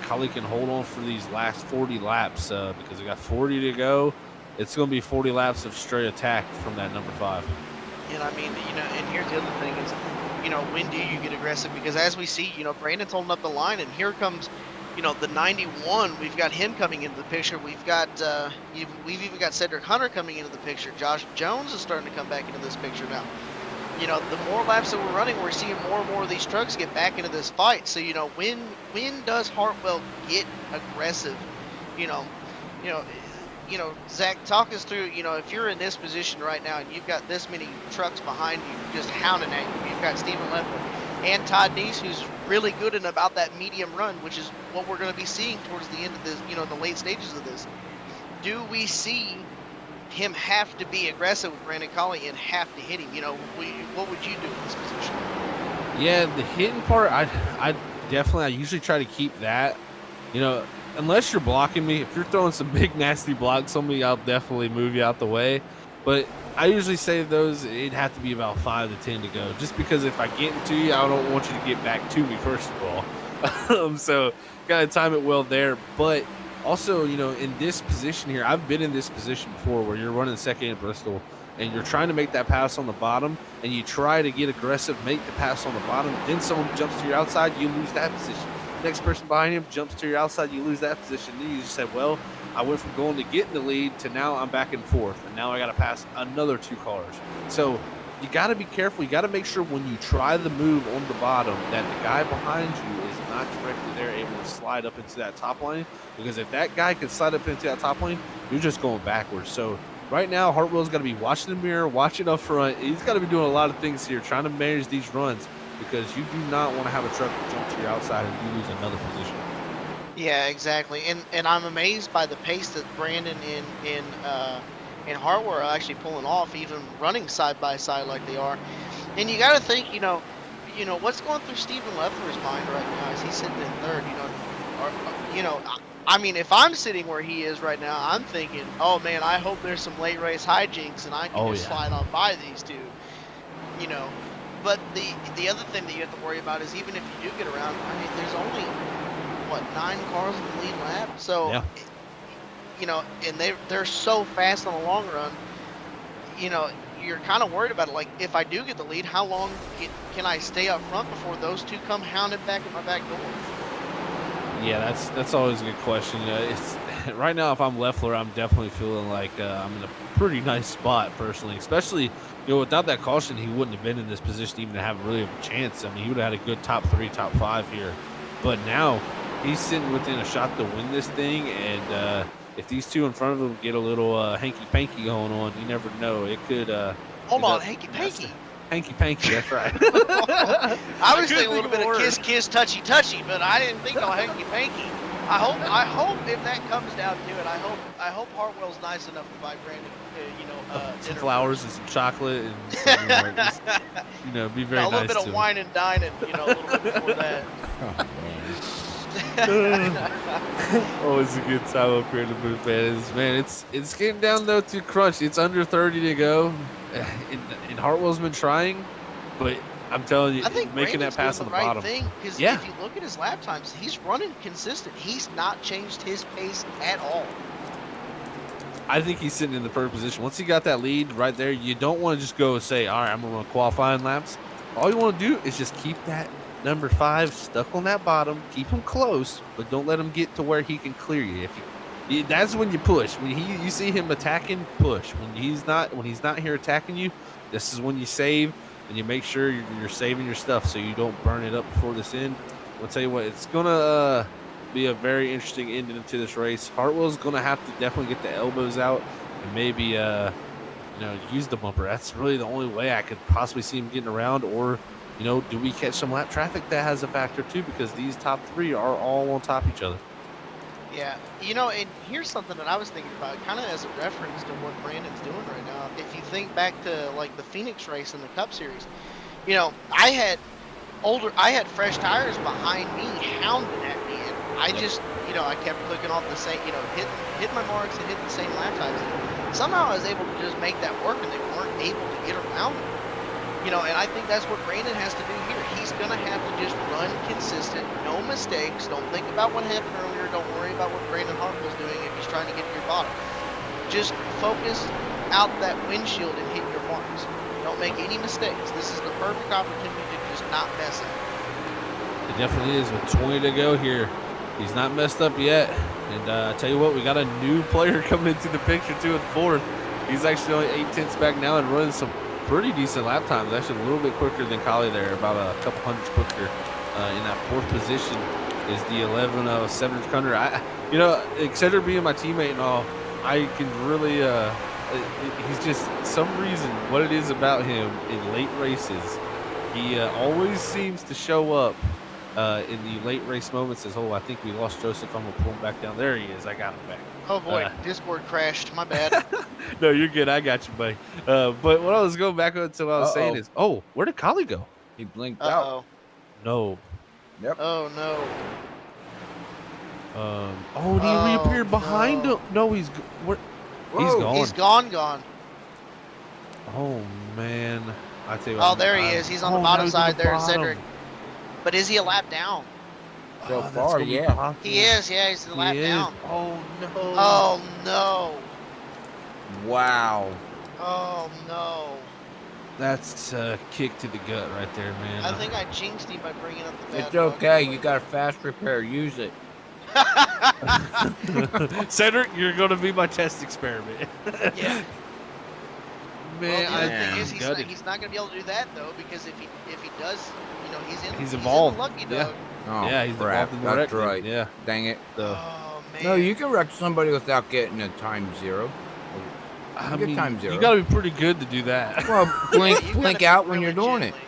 Speaker 2: Collie can hold on for these last 40 laps because we got 40 to go. It's going to be 40 laps of straight attack from that number 5.
Speaker 4: And and here's the other thing is, when do you get aggressive? Because as we see, Brandon's holding up the line, and here comes, the 91. We've got him coming into the picture. We've even got Cedric Hunter coming into the picture. Josh Jones is starting to come back into this picture now. you know, the more laps that we're running, we're seeing more and more of these trucks get back into this fight. So, you know, when does Hartwell get aggressive? You know, you know, Zach, talk us through, you know, if you're in this position right now and you've got this many trucks behind you just hounding at you, you've got Stephen Leffler and Todd Neese, who's really good in about that medium run, which is what we're going to be seeing towards the end of this, you know, the late stages of this. Do we see him have to be aggressive with Brandon Colley and have to hit him? You know, what would you do in this position?
Speaker 2: Yeah, the hitting part, I usually try to keep that. You know, unless you're blocking me, if you're throwing some big nasty blocks on me, I'll definitely move you out the way. But I usually save those. It'd have to be about 5 to 10 to go, just because if I get into you, I don't want you to get back to me first of all. So gotta time it well there. But also, you know, in this position here, I've been in this position before where you're running second in Bristol and you're trying to make that pass on the bottom and you try to get aggressive, make the pass on the bottom, then someone jumps to your outside, you lose that position. Next person behind him jumps to your outside, you lose that position. Then you just said, well, I went from going to getting the lead to now I'm back and forth, and now I got to pass another 2 cars. So you got to be careful. You got to make sure when you try the move on the bottom that the guy behind you is not directly there able to slide up into that top lane, because if that guy can slide up into that top lane, you're just going backwards. So right now, Hartwell's got to be watching the mirror, watching up front. He's got to be doing a lot of things here, trying to manage these runs, because you do not want to have a truck jump to your outside and you lose another position.
Speaker 4: Yeah, exactly. And I'm amazed by the pace that Brandon and Hartwell are actually pulling off, even running side by side like they are. And you got to think, you know, what's going through Stephen Leffler's mind right now as he's sitting in third. I mean, if I'm sitting where he is right now, I'm thinking, oh man, I hope there's some late race hijinks and I can just slide on by these two. You know. But the other thing that you have to worry about is even if you do get around, I mean, there's only, 9 cars in the lead lap? So, yeah. You know, and they're so fast on the long run, you know, you're kind of worried about it. Like, if I do get the lead, how long can I stay up front before those two come hounding back at my back door?
Speaker 2: Yeah, that's always a good question. It's right now, if I'm Leffler, I'm definitely feeling like I'm in a pretty nice spot personally, especially, you know, without that caution, he wouldn't have been in this position even to have really a chance. I mean, he would have had a good top 3, top 5 here. But now he's sitting within a shot to win this thing, and if these two in front of him get a little hanky-panky going on, you never know. It could
Speaker 4: hold on, hanky-panky.
Speaker 2: Hanky-panky, that's right.
Speaker 4: I was thinking a little bit of kiss-kiss, touchy-touchy, but I didn't think of hanky-panky. I hope if that comes down to it, I hope Hartwell's nice enough to buy Brandon,
Speaker 2: some flowers and some chocolate, and some, just, be very nice.
Speaker 4: A little bit of wine and dining, a little bit before that.
Speaker 2: Always a good time up here in the booth, man. It's getting down though to crunch. It's under 30 to go, and Hartwell's been trying, but I'm telling you,
Speaker 4: I think
Speaker 2: making
Speaker 4: Brandon's
Speaker 2: that pass
Speaker 4: doing
Speaker 2: on
Speaker 4: the
Speaker 2: the
Speaker 4: right
Speaker 2: bottom.
Speaker 4: thing, because
Speaker 2: yeah.
Speaker 4: If you look at his lap times, he's running consistent. He's not changed his pace at all.
Speaker 2: I think he's sitting in the perfect position. Once he got that lead right there, you don't want to just go and say, all right, I'm going to run qualifying laps. All you want to do is just keep that number 5 stuck on that bottom, keep him close, but don't let him get to where he can clear you. That's when you push. When you see him attacking, push. When he's not here attacking you, this is when you save and you make sure you're saving your stuff so you don't burn it up before this end. I'll tell you what, it's gonna be a very interesting ending to this race. Hartwell's gonna have to definitely get the elbows out and maybe use the bumper. That's really the only way I could possibly see him getting around. Or do we catch some lap traffic? That has a factor too, because these top 3 are all on top of each other.
Speaker 4: Yeah, and here's something that I was thinking about, kind of as a reference to what Brandon's doing right now. If you think back to like the Phoenix race in the Cup Series, I had fresh tires behind me, hounding at me, and I just, I kept clicking off the same, hit my marks and hit the same lap times. And somehow I was able to just make that work, and they weren't able to get around me. And I think that's what Brandon has to do here. He's going to have to just run consistent, no mistakes. Don't think about what happened earlier. Don't worry about what Brandon Hartwell's doing if he's trying to get to your bottom. Just focus out that windshield and hit your marks. Don't make any mistakes. This is the perfect opportunity to just not mess up.
Speaker 2: It definitely is. With 20 to go here, he's not messed up yet. And I tell you what, we got a new player coming into the picture too in 4th. He's actually only 8 tenths back now and running some pretty decent lap times. Actually, a little bit quicker than Kali there, about a couple hundreds quicker. In that 4th position is the 11 of Cedric Hunter. Cedric being my teammate and all, I can really. He's just some reason what it is about him in late races. He always seems to show up in the late race moments. Says, "Oh, I think we lost Joseph. I'm gonna pull him back down." There he is. I got him back.
Speaker 4: Oh boy, Discord crashed. My bad.
Speaker 2: No, you're good. I got you, buddy. But what I was going back on to what I was saying is, where did Kali go?
Speaker 3: He blinked out.
Speaker 4: Uh-oh.
Speaker 2: No.
Speaker 3: Yep.
Speaker 4: Oh no.
Speaker 2: Did he reappear behind him? No, he's where? He's gone.
Speaker 4: He's gone.
Speaker 2: Oh man. I tell you what,
Speaker 4: Oh, there he is. He's on the bottom side there, Cedric. But is he a lap down?
Speaker 3: So far, yeah.
Speaker 4: He is. Yeah, he's a lap down.
Speaker 2: Oh no.
Speaker 4: Oh no.
Speaker 3: Wow.
Speaker 4: Oh no.
Speaker 2: That's a kick to the gut right there, man.
Speaker 4: I think I jinxed him by bringing up the bad
Speaker 3: It's okay. You got a fast repair. Use it.
Speaker 2: Cedric, you're going to be my test experiment.
Speaker 4: Yeah.
Speaker 2: Man,
Speaker 4: Well, the other thing is
Speaker 2: he's
Speaker 4: he's not going to be able to do that though, because if he does, he's
Speaker 2: evolved.
Speaker 4: in the lucky
Speaker 2: Yeah.
Speaker 4: dog.
Speaker 3: Oh,
Speaker 2: yeah, he's
Speaker 3: crap.
Speaker 2: involved in the
Speaker 3: That's
Speaker 2: wreck.
Speaker 3: right.
Speaker 2: Yeah.
Speaker 3: Dang it.
Speaker 2: So,
Speaker 4: Oh man.
Speaker 3: No, you can wreck somebody without getting a time 0.
Speaker 2: I
Speaker 3: Get
Speaker 2: mean,
Speaker 3: time 0.
Speaker 2: you got to be pretty good to do that.
Speaker 3: Well, blink
Speaker 4: You gotta
Speaker 3: blink
Speaker 4: be
Speaker 3: out when
Speaker 4: really
Speaker 3: you're doing it.
Speaker 4: gently.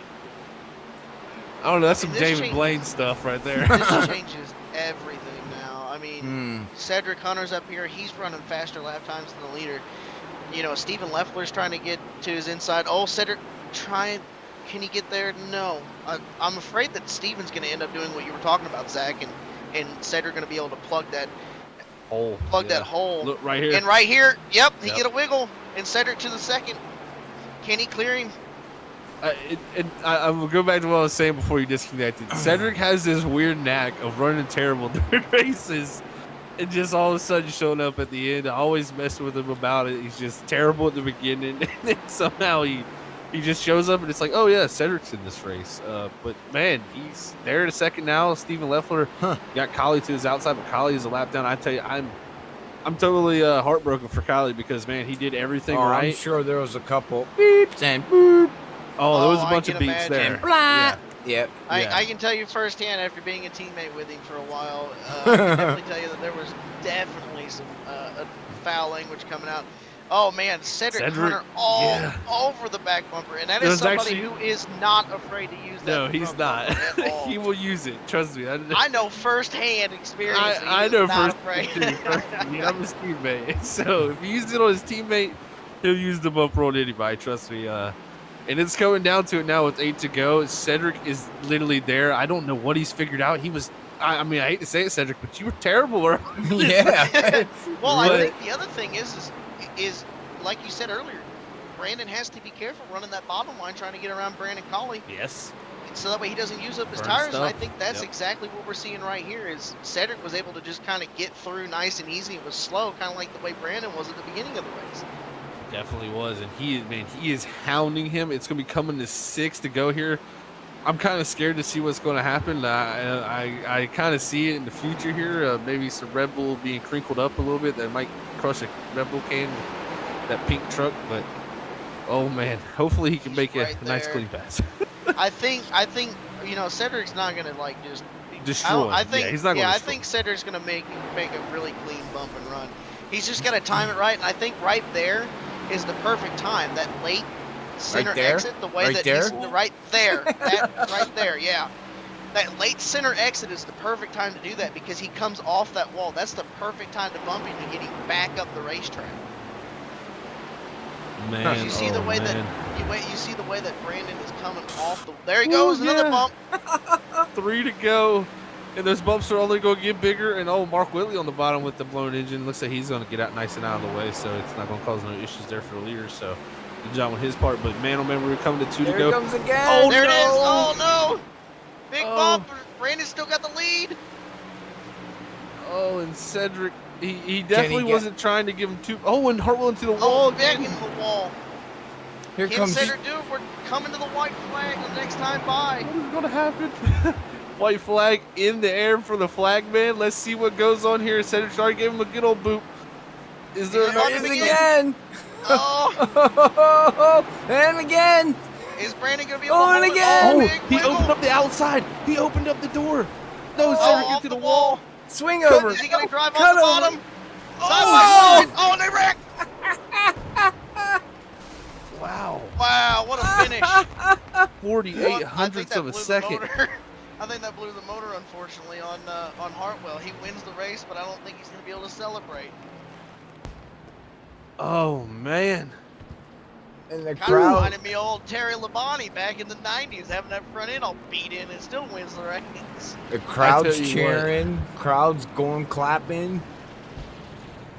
Speaker 2: I don't know. That's
Speaker 4: I mean,
Speaker 2: some
Speaker 4: this
Speaker 2: David
Speaker 4: changes-
Speaker 2: Blaine stuff right there.
Speaker 4: This changes everything now. I mean,
Speaker 3: Hmm.
Speaker 4: Cedric Hunter's up here. He's running faster lap times than the leader. Stephen Leffler's trying to get to his inside. Oh, Cedric, can he get there? No. I'm afraid that Stephen's going to end up doing what you were talking about, Zach, and Cedric going to be able to plug that hole.
Speaker 2: Look right here.
Speaker 4: And right here, he
Speaker 2: Yep.
Speaker 4: get a wiggle, and Cedric to the second. Can he clear him?
Speaker 2: I'm gonna go back to what I was saying before you disconnected. Cedric has this weird knack of running terrible during races, and just all of a sudden showing up at the end. I always mess with him about it. He's just terrible at the beginning, and then somehow he just shows up, and it's like, oh yeah, Cedric's in this race. But man, he's there in a second now. Stephen Leffler got Kali to his outside, but Kali is a lap down. I tell you, I'm totally heartbroken for Kali because man, he did everything right.
Speaker 3: I'm sure there was a couple beeps and boop.
Speaker 2: Oh, there was a
Speaker 4: I
Speaker 2: bunch of
Speaker 4: can
Speaker 2: beats
Speaker 4: imagine.
Speaker 2: there.
Speaker 3: Blah.
Speaker 2: Yeah.
Speaker 3: Yep.
Speaker 4: I can tell you firsthand after being a teammate with him for a while. I can definitely tell you that there was definitely some foul language coming out. Oh man, Cedric Hunter all over the back bumper, and that is somebody who is not afraid to use that.
Speaker 2: No, he's not.
Speaker 4: At all.
Speaker 2: He will use it. Trust me.
Speaker 4: I know firsthand experience.
Speaker 2: I know
Speaker 4: not
Speaker 2: firsthand.
Speaker 4: afraid.
Speaker 2: Yeah, I'm his teammate. So if he uses it on his teammate, he'll use the bumper on anybody. Trust me. And it's coming down to it now with 8 to go. Cedric is literally there. I don't know what he's figured out. He was. I mean, I hate to say it, Cedric, but you were terrible.
Speaker 3: Yeah.
Speaker 4: Well, I think the other thing is like you said earlier, Brandon has to be careful running that bottom line, trying to get around Brandon Colley.
Speaker 2: Yes.
Speaker 4: So that way he doesn't use up his
Speaker 2: Burn
Speaker 4: tires.
Speaker 2: stuff.
Speaker 4: And I think that's exactly what we're seeing right here. Is Cedric was able to just kind of get through nice and easy. It was slow, kind of like the way Brandon was at the beginning of the race.
Speaker 2: Definitely was, and he is hounding him. It's gonna be coming to 6 to go here. I'm kind of scared to see what's going to happen. I kind of see it in the future here. Maybe some Red Bull being crinkled up a little bit that might crush a Red Bull can, that pink truck. But oh man, hopefully he can make a nice clean pass.
Speaker 4: I think Cedric's not gonna like just
Speaker 2: Destroy.
Speaker 4: I think
Speaker 2: he's not going to.
Speaker 4: I think Cedric's gonna make a really clean bump and run. He's just gotta time it right, and I think right there is the perfect time. That late center exit, the way that he's right there, that right there, yeah. That late center exit is the perfect time to do that because he comes off that wall. That's the perfect time to bump him and get him back up the racetrack.
Speaker 2: Man,
Speaker 4: You see the way
Speaker 2: man.
Speaker 4: that you see the way that Brandon is coming off the. There he goes, another bump.
Speaker 2: 3 to go, and those bumps are only going to get bigger. And Mark Whitley on the bottom with the blown engine. Looks like he's going to get out nice and out of the way, so it's not going to cause no issues there for the leader. So good job on his part. But man, remember we're coming to 2 to go.
Speaker 3: There it comes again.
Speaker 2: Oh,
Speaker 4: There it is.
Speaker 2: no.
Speaker 4: Oh no! Big
Speaker 2: Oh.
Speaker 4: bump. Brandon still got the lead.
Speaker 2: Oh, and Cedric, he definitely wasn't trying to give him too. Oh, and Hartwell into the wall
Speaker 4: Back
Speaker 2: again.
Speaker 4: into the wall.
Speaker 3: Here
Speaker 4: Can
Speaker 3: comes.
Speaker 4: Cedric do it? We're coming to the white flag the next time by.
Speaker 2: What is going to happen? White flag in the air for the flag man. Let's see what goes on here. Cedric already gave him a good old boop. Is there
Speaker 4: Yeah,
Speaker 2: another
Speaker 4: on him
Speaker 3: It is
Speaker 2: thing?
Speaker 3: again.
Speaker 4: Oh,
Speaker 3: And again.
Speaker 4: is Brandon gonna be able to
Speaker 3: Oh,
Speaker 4: hold
Speaker 3: and
Speaker 4: it?
Speaker 3: again!
Speaker 2: Oh,
Speaker 4: Big
Speaker 2: he
Speaker 4: wiggle.
Speaker 2: opened up the outside. He opened up the door. No,
Speaker 4: Oh,
Speaker 2: Cedric
Speaker 4: off
Speaker 2: into
Speaker 4: the
Speaker 2: the wall.
Speaker 3: Swing over.
Speaker 4: Is he gonna drive
Speaker 3: Cut
Speaker 4: on the
Speaker 3: over.
Speaker 4: bottom?
Speaker 3: Oh!
Speaker 4: Side by side. Oh, and they wrecked.
Speaker 2: Wow.
Speaker 4: Wow, what a finish.
Speaker 2: 48
Speaker 4: I think
Speaker 2: hundredths
Speaker 4: that
Speaker 2: of a
Speaker 4: blew the
Speaker 2: second.
Speaker 4: motor. I think that blew the motor, unfortunately, on Hartwell. He wins the race, but I don't think he's going to be able to celebrate.
Speaker 2: Oh, man.
Speaker 3: And the
Speaker 4: Kind of
Speaker 3: crowd.
Speaker 4: reminded me of old Terry Labonte back in the 90s, having that front end all beat in and still wins the race.
Speaker 3: The crowd's
Speaker 2: you what.
Speaker 3: cheering. Crowd's going clapping.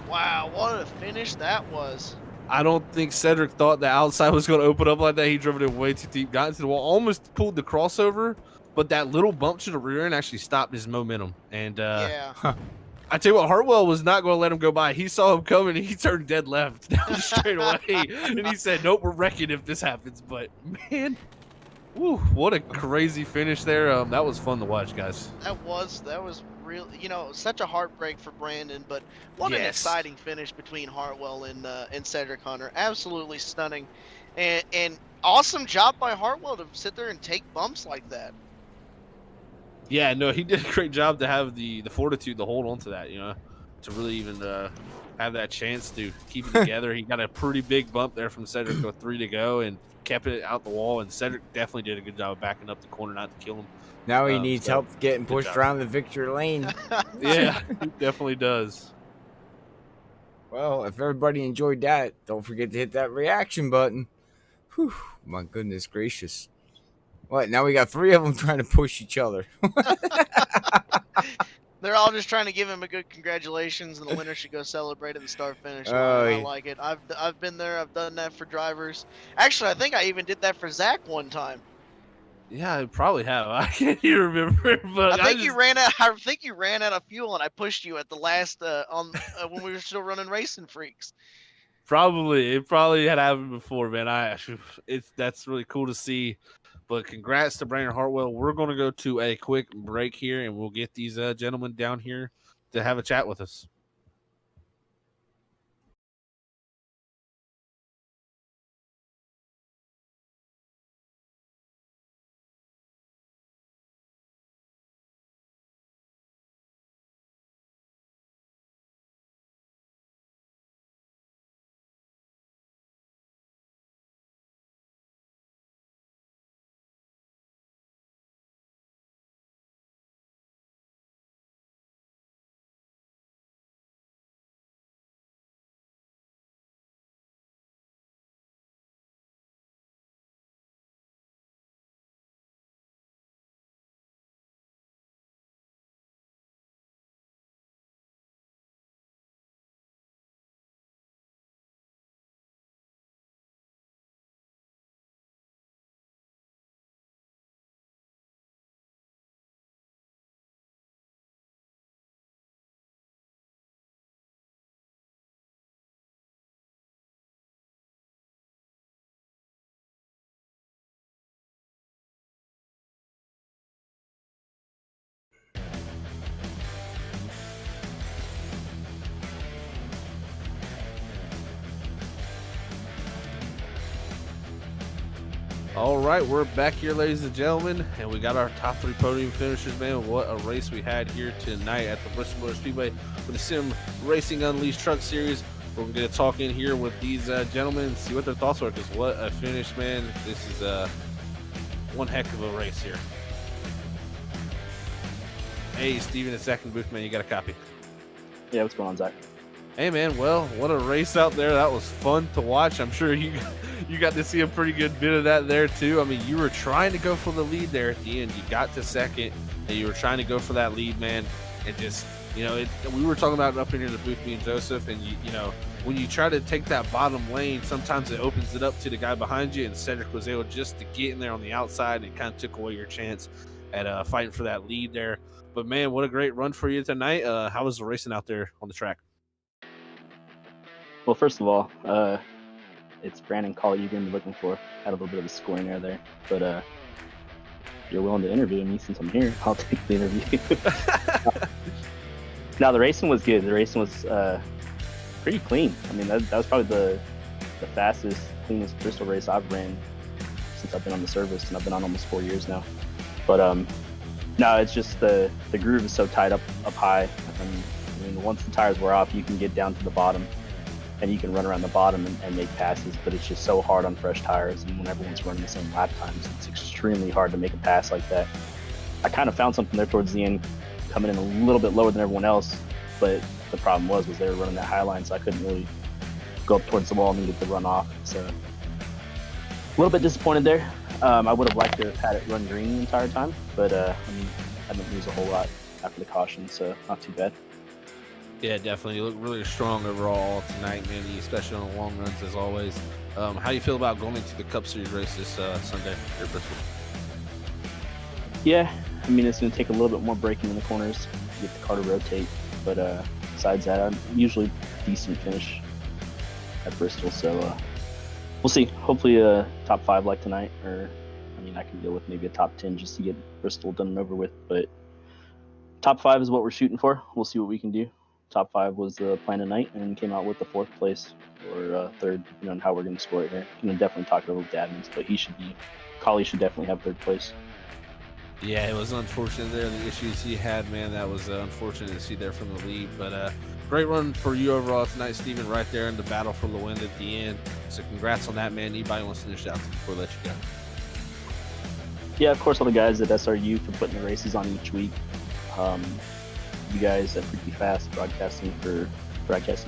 Speaker 4: Wow, what a finish that was.
Speaker 2: I don't think Cedric thought the outside was going to open up like that. He drove it way too deep, got into the wall, almost pulled the crossover, but that little bump to the rear end actually stopped his momentum. And
Speaker 4: Yeah.
Speaker 2: I tell you what, Hartwell was not going to let him go by. He saw him coming, and he turned dead left down the straightaway, and he said, "Nope, we're wrecking if this happens." But man, woo, what a crazy finish there. That was fun to watch, guys.
Speaker 4: That was real, such a heartbreak for Brandon, but what an
Speaker 2: Yes.
Speaker 4: exciting finish between Hartwell and Cedric Hunter. Absolutely stunning, and awesome job by Hartwell to sit there and take bumps like that.
Speaker 2: Yeah, no, he did a great job to have the fortitude to hold on to that, to really even have that chance to keep it together. He got a pretty big bump there from Cedric with 3 to go and kept it out the wall, and Cedric definitely did a good job of backing up the corner not to kill him.
Speaker 3: Now he needs
Speaker 2: so,
Speaker 3: help getting
Speaker 2: good
Speaker 3: pushed
Speaker 2: job.
Speaker 3: around the victory lane.
Speaker 2: Yeah, he definitely does.
Speaker 3: Well, if everybody enjoyed that, don't forget to hit that reaction button. Whew, my goodness gracious. What, now we got 3 of them trying to push each other.
Speaker 4: They're all just trying to give him a good congratulations, and the winner should go celebrate at the start finish.
Speaker 3: Oh,
Speaker 4: I
Speaker 3: yeah.
Speaker 4: like it. I've been there. I've done that for drivers. Actually, I think I even did that for Zach one time.
Speaker 2: Yeah, I probably have. I can't even remember, but
Speaker 4: I think you ran out. I think you ran out of fuel, and I pushed you at the last when we were still running Racing Freaks.
Speaker 2: Probably it probably had happened before, man. That's really cool to see. But congrats to Brandon Hartwell. We're going to go to a quick break here, and we'll get these gentlemen down here to have a chat with us. All right, we're back here, ladies and gentlemen, and we got our top 3 podium finishers, man. What a race we had here tonight at the Bristol Motor Speedway with the Sim Racing Unleashed Truck Series. We're going to talk in here with these gentlemen and see what their thoughts are, because what a finish, man. This is one heck of a race here. Hey, Steven, in second booth, man, you got a copy.
Speaker 5: Yeah, what's going on, Zach?
Speaker 2: Hey, man, well, what a race out there. That was fun to watch. I'm sure you got to see a pretty good bit of that there, too. I mean, you were trying to go for the lead there at the end. You got to second, and you were trying to go for that lead, man. And just, we were talking about it up in here in the booth, me and Joseph, and, when you try to take that bottom lane, sometimes it opens it up to the guy behind you, and Cedric was able just to get in there on the outside and kind of took away your chance at fighting for that lead there. But, man, what a great run for you tonight. How was the racing out there on the track?
Speaker 5: Well, first of all, it's Brandon Call you're going to be looking for. Had a little bit of a scoring error there, but you're willing to interview me since I'm here. I'll take the interview. Now, the racing was good. The racing was pretty clean. I mean, that was probably the fastest, cleanest Bristol race I've ran since I've been on the service, and I've been on almost 4 years now. But no, it's just the groove is so tight up high. I mean, once the tires wear off, you can get down to the bottom, and you can run around the bottom and make passes. But it's just so hard on fresh tires, and when everyone's running the same lap times, it's extremely hard to make a pass like that. I kind of found something there towards the end, coming in a little bit lower than everyone else, but the problem was they were running that high line, so I couldn't really go up towards the wall and needed to run off. So a little bit disappointed there. I would have liked to have had it run green the entire time, but I mean, I didn't lose a whole lot after the caution, so not too bad.
Speaker 2: Yeah, definitely. You look really strong overall tonight, Manny, especially on the long runs as always. How do you feel about going into the Cup Series race this Sunday here at Bristol?
Speaker 5: Yeah, I mean, it's going to take a little bit more braking in the corners to get the car to rotate, but besides that, I'm usually decent finish at Bristol, so we'll see. Hopefully a top 5 like tonight, or I mean, I can deal with maybe a top 10 just to get Bristol done and over with, but top 5 is what we're shooting for. We'll see what we can do. Top 5 was the plan tonight, and came out with the 4th place or 3rd, depending on how we're going to score it here. Going to definitely talk it over with Admins, but Collie should definitely have 3rd place.
Speaker 2: Yeah, it was unfortunate there, the issues he had, man. That was unfortunate to see there from the lead. But great run for you overall tonight, Steven, right there in the battle for the win at the end. So congrats on that, man. Anybody wants to finish out before I let you go?
Speaker 5: Yeah, of course, all the guys at SRU for putting the races on each week. You guys at Pretty Fast broadcasting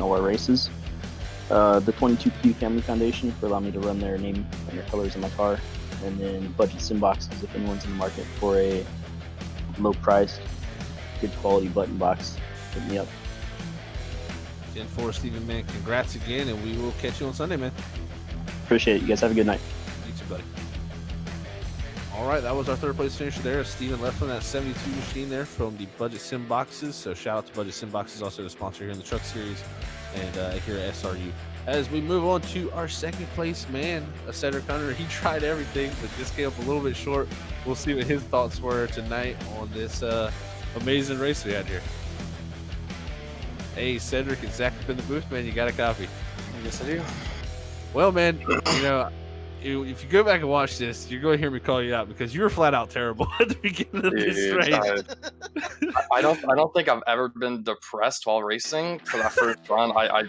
Speaker 5: all our races. The 22Q Family Foundation for allowing me to run their name and their colors in my car. And then Budget Sim Boxes if anyone's in the market for a low price, good quality button box. Hit me up.
Speaker 2: 10-4, Steven, man. Congrats again, and we will catch you on Sunday, man.
Speaker 5: Appreciate it. You guys have a good night.
Speaker 2: You too, buddy. All right, that was our 3rd place finisher there. Steven left on that 72 machine there from the Budget Sim Boxes. So shout out to Budget Sim Boxes, also the sponsor here in the Truck Series and here at SRU. As we move on to our 2nd place man, Cedric Hunter, he tried everything, but just came up a little bit short. We'll see what his thoughts were tonight on this amazing race we had here. Hey, Cedric and Zach up in the booth, man. You got a copy?
Speaker 6: Yes, I do.
Speaker 2: Well, man, you know, if you go back and watch this, you're going to hear me call you out because you were flat out terrible at the beginning of this race.
Speaker 6: I don't think I've ever been depressed while racing for that first run. I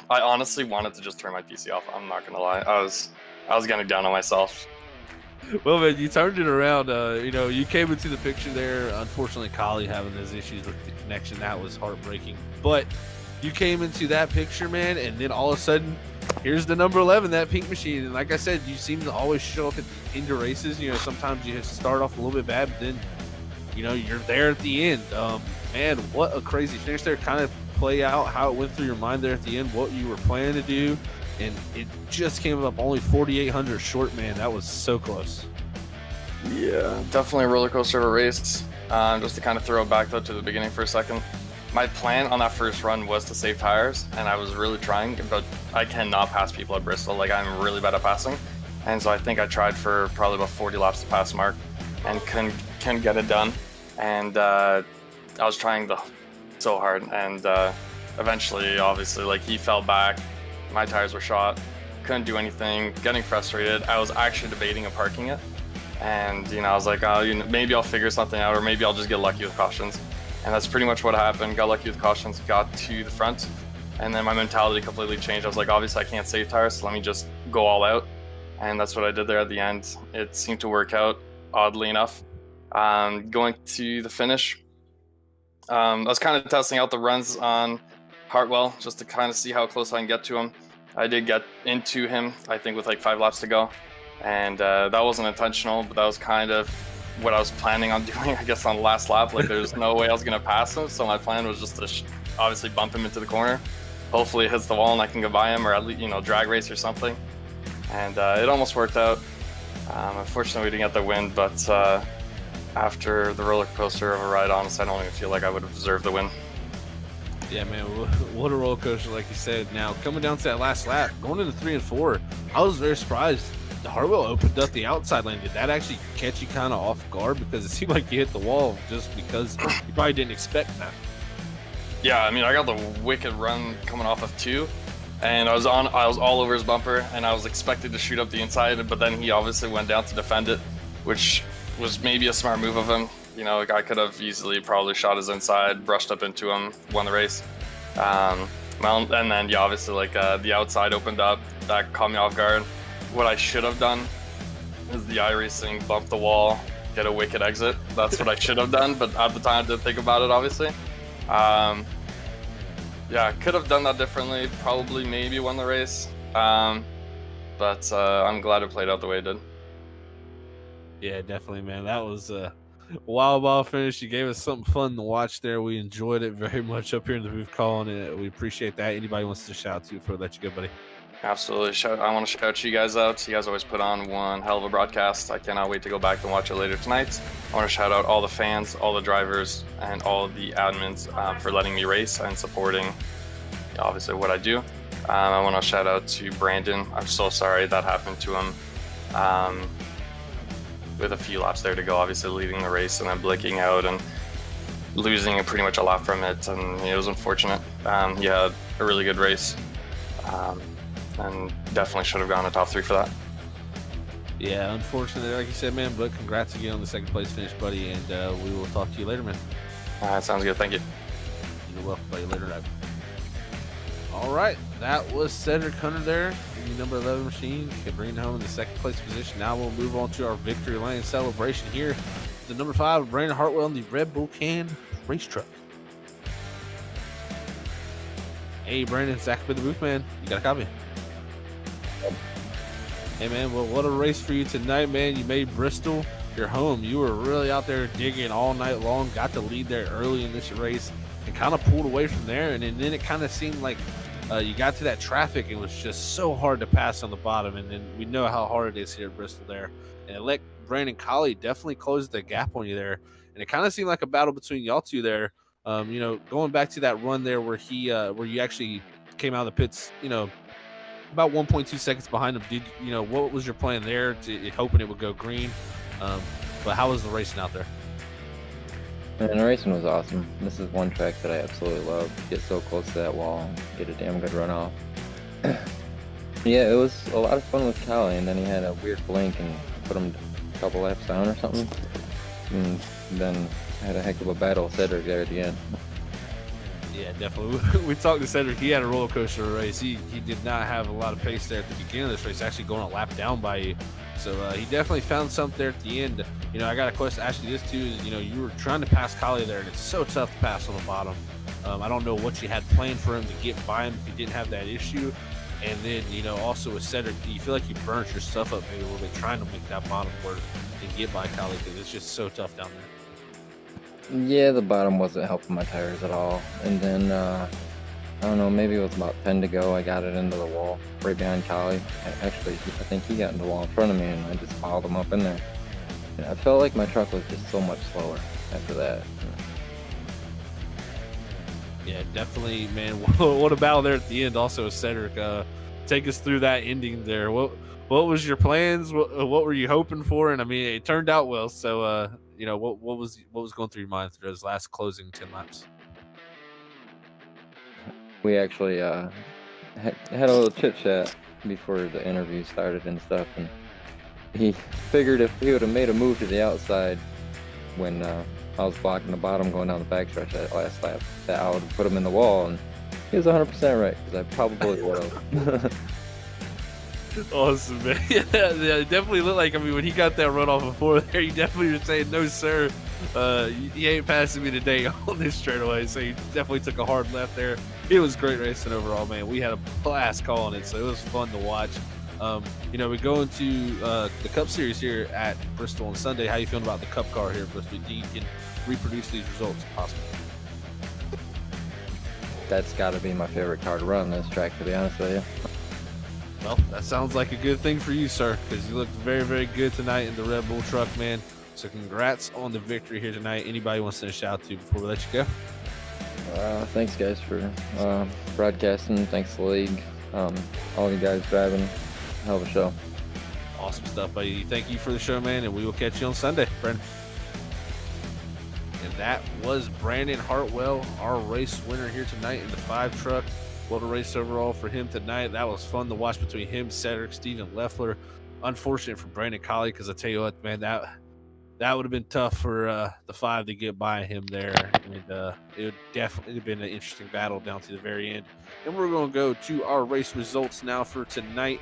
Speaker 6: honestly wanted to just turn my PC off. I'm not gonna lie. I was getting down on myself.
Speaker 2: Well, man, you turned it around. You know, you came into the picture there. Unfortunately, Collie having those issues with the connection, that was heartbreaking. But you came into that picture, man, and then all of a sudden, here's the number 11, that pink machine. And like I said, you seem to always show up at the end of races. You know, sometimes you start off a little bit bad, but then, you know, you're there at the end. Man, what a crazy finish there. Kind of play out how it went through your mind there at the end, what you were planning to do. And it just came up only 4,800 short, man. That was so close.
Speaker 6: Yeah, definitely a roller coaster of a race. Just to kind of throw it back though to the beginning for a second. My plan on that first run was to save tires, and I was really trying, but I cannot pass people at Bristol. Like, I'm really bad at passing. And so I think I tried for probably about 40 laps to pass Mark and couldn't get it done. And I was trying so hard, and eventually, obviously, like, he fell back. My tires were shot. Couldn't do anything. Getting frustrated. I was actually debating on parking it. And, you know, I was like, oh, you know, maybe I'll figure something out, or maybe I'll just get lucky with cautions. And that's pretty much what happened. Got lucky with cautions, got to the front, and then my mentality completely changed. I was like, obviously I can't save tires, so let me just go all out. And that's what I did there at the end. It seemed to work out, oddly enough. Going to the finish, I was kind of testing out the runs on Hartwell just to kind of see how close I can get to him. I did get into him, I think, with like 5 laps to go. And that wasn't intentional, but that was kind of what I was planning on doing, I guess, on the last lap. Like, there's no way I was going to pass him, so my plan was just to obviously bump him into the corner. Hopefully it hits the wall and I can go by him, or at least, you know, drag race or something. And it almost worked out. Unfortunately, we didn't get the win, but after the roller coaster of a ride, honestly, I don't even feel like I would have deserved the win.
Speaker 2: Yeah, man, what a roller coaster, like you said. Now, coming down to that last lap, going into 3 and 4, I was very surprised. Hartwell opened up the outside lane. Did that actually catch you kind of off guard? Because it seemed like you hit the wall just because you probably didn't expect that.
Speaker 6: Yeah, I mean, I got the wicked run coming off of 2, and I was all over his bumper, and I was expected to shoot up the inside, but then he obviously went down to defend it, which was maybe a smart move of him. You know, I could have easily probably shot his inside, brushed up into him, won the race. Well, and then yeah, obviously like the outside opened up, that caught me off guard. What I should have done is the iRacing bump the wall, get a wicked exit. That's what I should have done, but at the time I didn't think about it, obviously. Yeah, could have done that differently, probably maybe won the race. But I'm glad it played out the way it did.
Speaker 2: Yeah, definitely, man. That was a wild ball finish. You gave us something fun to watch there. We enjoyed it very much up here in the booth calling it. We appreciate that. Anybody wants to shout out to you before I let you go, buddy?
Speaker 6: Absolutely. I want to shout you guys out. You guys always put on one hell of a broadcast. I cannot wait to go back and watch it later tonight. I want to shout out all the fans, all the drivers, and all the admins for letting me race and supporting, obviously, what I do. I want to shout out to Brandon. I'm so sorry that happened to him. With a few laps there to go, obviously leading the race and then blinking out and losing pretty much a lap from it, and it was unfortunate. He had a really good race. And definitely should have gone to top 3 for that.
Speaker 2: Yeah, unfortunately, like you said, man, but congrats again on the second place finish, buddy, and we will talk to you later, man.
Speaker 6: Sounds good. Thank you.
Speaker 2: You're welcome, buddy. Later, night. All right, that was Cedric Hunter there in the number 11 machine, bringing home in the second place position. Now we'll move on to our victory lane celebration here. The number 5, Brandon Hartwell in the Red Bull Can race truck. Hey, Brandon, Zach in the booth, man. You got a copy? Hey, man, well, what a race for you tonight, man. You made Bristol your home. You were really out there digging all night long, got the lead there early in this race, and kind of pulled away from there. And then it kind of seemed like you got to that traffic. It was just so hard to pass on the bottom. And then we know how hard it is here at Bristol there. And it let Brandon Colley definitely close the gap on you there. And it kind of seemed like a battle between y'all two there. You know, going back to that run there where where you actually came out of the pits, you know, about 1.2 seconds behind him. What was your plan there? Hoping it would go green, but how was the racing out there?
Speaker 7: Man, the racing was awesome. This is one track that I absolutely love. Get so close to that wall, get a damn good run off. Yeah, it was a lot of fun with Callie, and then he had a weird blink and put him a couple laps down or something. And then had a heck of a battle with Cedric there at the end.
Speaker 2: Yeah, definitely. We talked to Cedric. He had a roller coaster race. He did not have a lot of pace there at the beginning of this race, actually going a lap down by you. So he definitely found something there at the end. You know, I got a question to ask you this too. Is, you know, you were trying to pass Collie there, and it's so tough to pass on the bottom. I don't know what you had planned for him to get by him if you didn't have that issue. And then, you know, also with Cedric, do you feel like you burnt your stuff up maybe a little bit trying to make that bottom work and get by Collie because it's just so tough down there?
Speaker 7: Yeah, the bottom wasn't helping my tires at all. And then, I don't know, maybe it was about 10 to go. I got it into the wall right behind Collie. I think he got in the wall in front of me, and I just piled him up in there. And I felt like my truck was just so much slower after that.
Speaker 2: Yeah, definitely, man. What a battle there at the end. Also, Cedric, take us through that ending there. What was your plans? What were you hoping for? And I mean, it turned out well. So, you know, what was going through your mind through those last closing 10 laps?
Speaker 7: We actually had a little chit chat before the interview started and stuff, and he figured if he would have made a move to the outside when I was blocking the bottom going down the backstretch that last lap, that I would have put him in the wall, and he was 100% right, because I probably would have.
Speaker 2: Awesome, man. Yeah, it definitely looked like, I mean, when he got that runoff before there, you definitely were saying, no, sir, you ain't passing me today on this straightaway. So you definitely took a hard left there. It was great racing overall, man. We had a blast calling it, so it was fun to watch. You know, we go into the Cup Series here at Bristol on Sunday. How you feeling about the Cup car here at Bristol? Do you can reproduce these results if possible?
Speaker 7: That's got to be my favorite car to run on this track, to be honest with you.
Speaker 2: Well, that sounds like a good thing for you, sir, because you looked very, very good tonight in the Red Bull truck, man. So congrats on the victory here tonight. Anybody wants to send a shout out to before we let you go?
Speaker 7: Thanks, guys, for broadcasting. Thanks to the league. All you guys driving. Hell of a show.
Speaker 2: Awesome stuff, buddy. Thank you for the show, man, and we will catch you on Sunday, Brandon. And that was Brandon Hartwell, our race winner here tonight in the 5 truck. What a race overall for him tonight. That was fun to watch between him, Cedric, Steven Leffler. Unfortunate for Brandon Colley, because I tell you what, man, that would have been tough for the 5 to get by him there. And it would definitely have been an interesting battle down to the very end. And we're going to go to our race results now for tonight.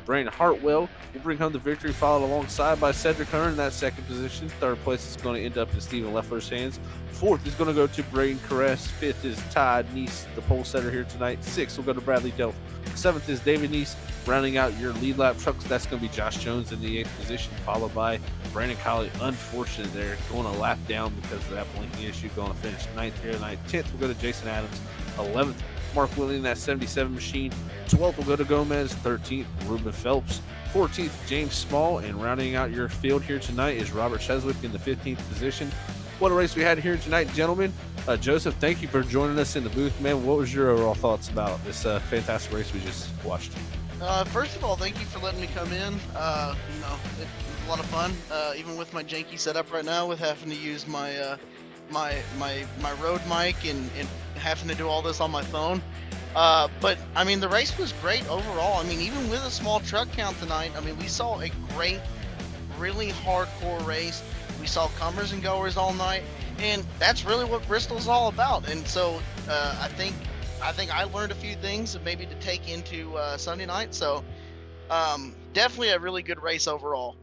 Speaker 2: Brandon Hartwell will bring home the victory, followed alongside by Cedric Hearn in that second position. Third place is going to end up in Steven Leffler's hands. Fourth is going to go to Braden Caress. Fifth is Todd Neese, the pole setter here tonight. Sixth will go to Bradley Delp. Seventh is David Neese. Rounding out your lead lap trucks, that's going to be Josh Jones in the 8th position, followed by Brandon Colley. Unfortunate there, going a lap down because of that blinking issue, going to finish 9th here tonight. 10th will go to Jason Adams. 11th, Mark Willing, that 77 machine. 12th will go to Gomez. 13th, Ruben Phelps. 14th, James Small. And rounding out your field here tonight is Robert Cheswick in the 15th position. What a race we had here tonight, gentlemen. Joseph, thank you for joining us in the booth, man. What was your overall thoughts about this fantastic race we just watched?
Speaker 4: First of all, thank you for letting me come in. It was a lot of fun, even with my janky setup right now, with having to use my my road mic and having to do all this on my phone. But I mean, the race was great overall. I mean, even with a small truck count tonight, I mean, we saw a great, really hardcore race. We saw comers and goers all night, and that's really what Bristol's all about. And so I think I learned a few things maybe to take into Sunday night. So definitely a really good race overall.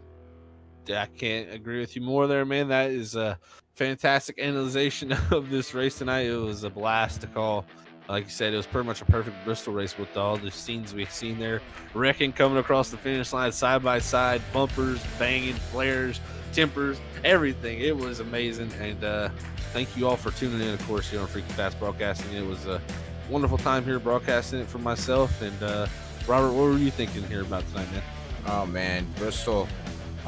Speaker 2: I can't agree with you more there, man. That is a fantastic analyzation of this race tonight. It was a blast to call. Like you said, it was pretty much a perfect Bristol race with all the scenes we've seen there. Wrecking coming across the finish line side by side, bumpers, banging, flares, tempers, everything. It was amazing. And thank you all for tuning in, of course, here on Freaky Fast Broadcasting. It was a wonderful time here broadcasting it for myself. And Robert, what were you thinking here about tonight, man?
Speaker 3: Oh, man, Bristol.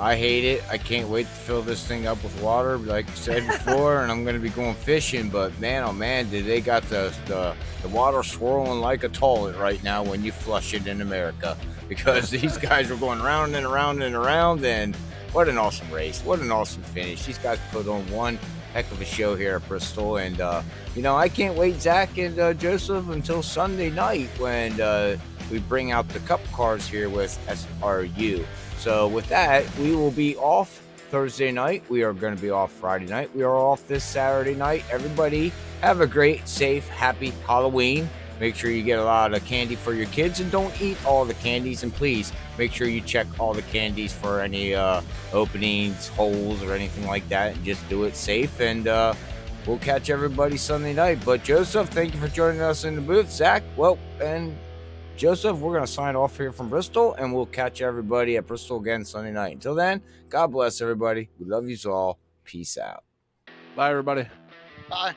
Speaker 3: I hate it. I can't wait to fill this thing up with water, like I said before, and I'm going to be going fishing. But, man, oh, man, did they got the water swirling like a toilet right now when you flush it in America. Because these guys were going round and around and around, and what an awesome race. What an awesome finish. These guys put on one heck of a show here at Bristol. And, I can't wait, Zach and Joseph, until Sunday night when we bring out the cup cars here with SRU. So with that, we will be off Thursday night. We are going to be off Friday night. We are off this Saturday night. Everybody have a great, safe, happy Halloween. Make sure you get a lot of candy for your kids and don't eat all the candies. And please make sure you check all the candies for any openings, holes, or anything like that. And just do it safe. And we'll catch everybody Sunday night. But Joseph, thank you for joining us in the booth. Zach, well, and Joseph, we're going to sign off here from Bristol, and we'll catch everybody at Bristol again Sunday night. Until then, God bless everybody. We love you all. Peace out.
Speaker 2: Bye, everybody.
Speaker 4: Bye.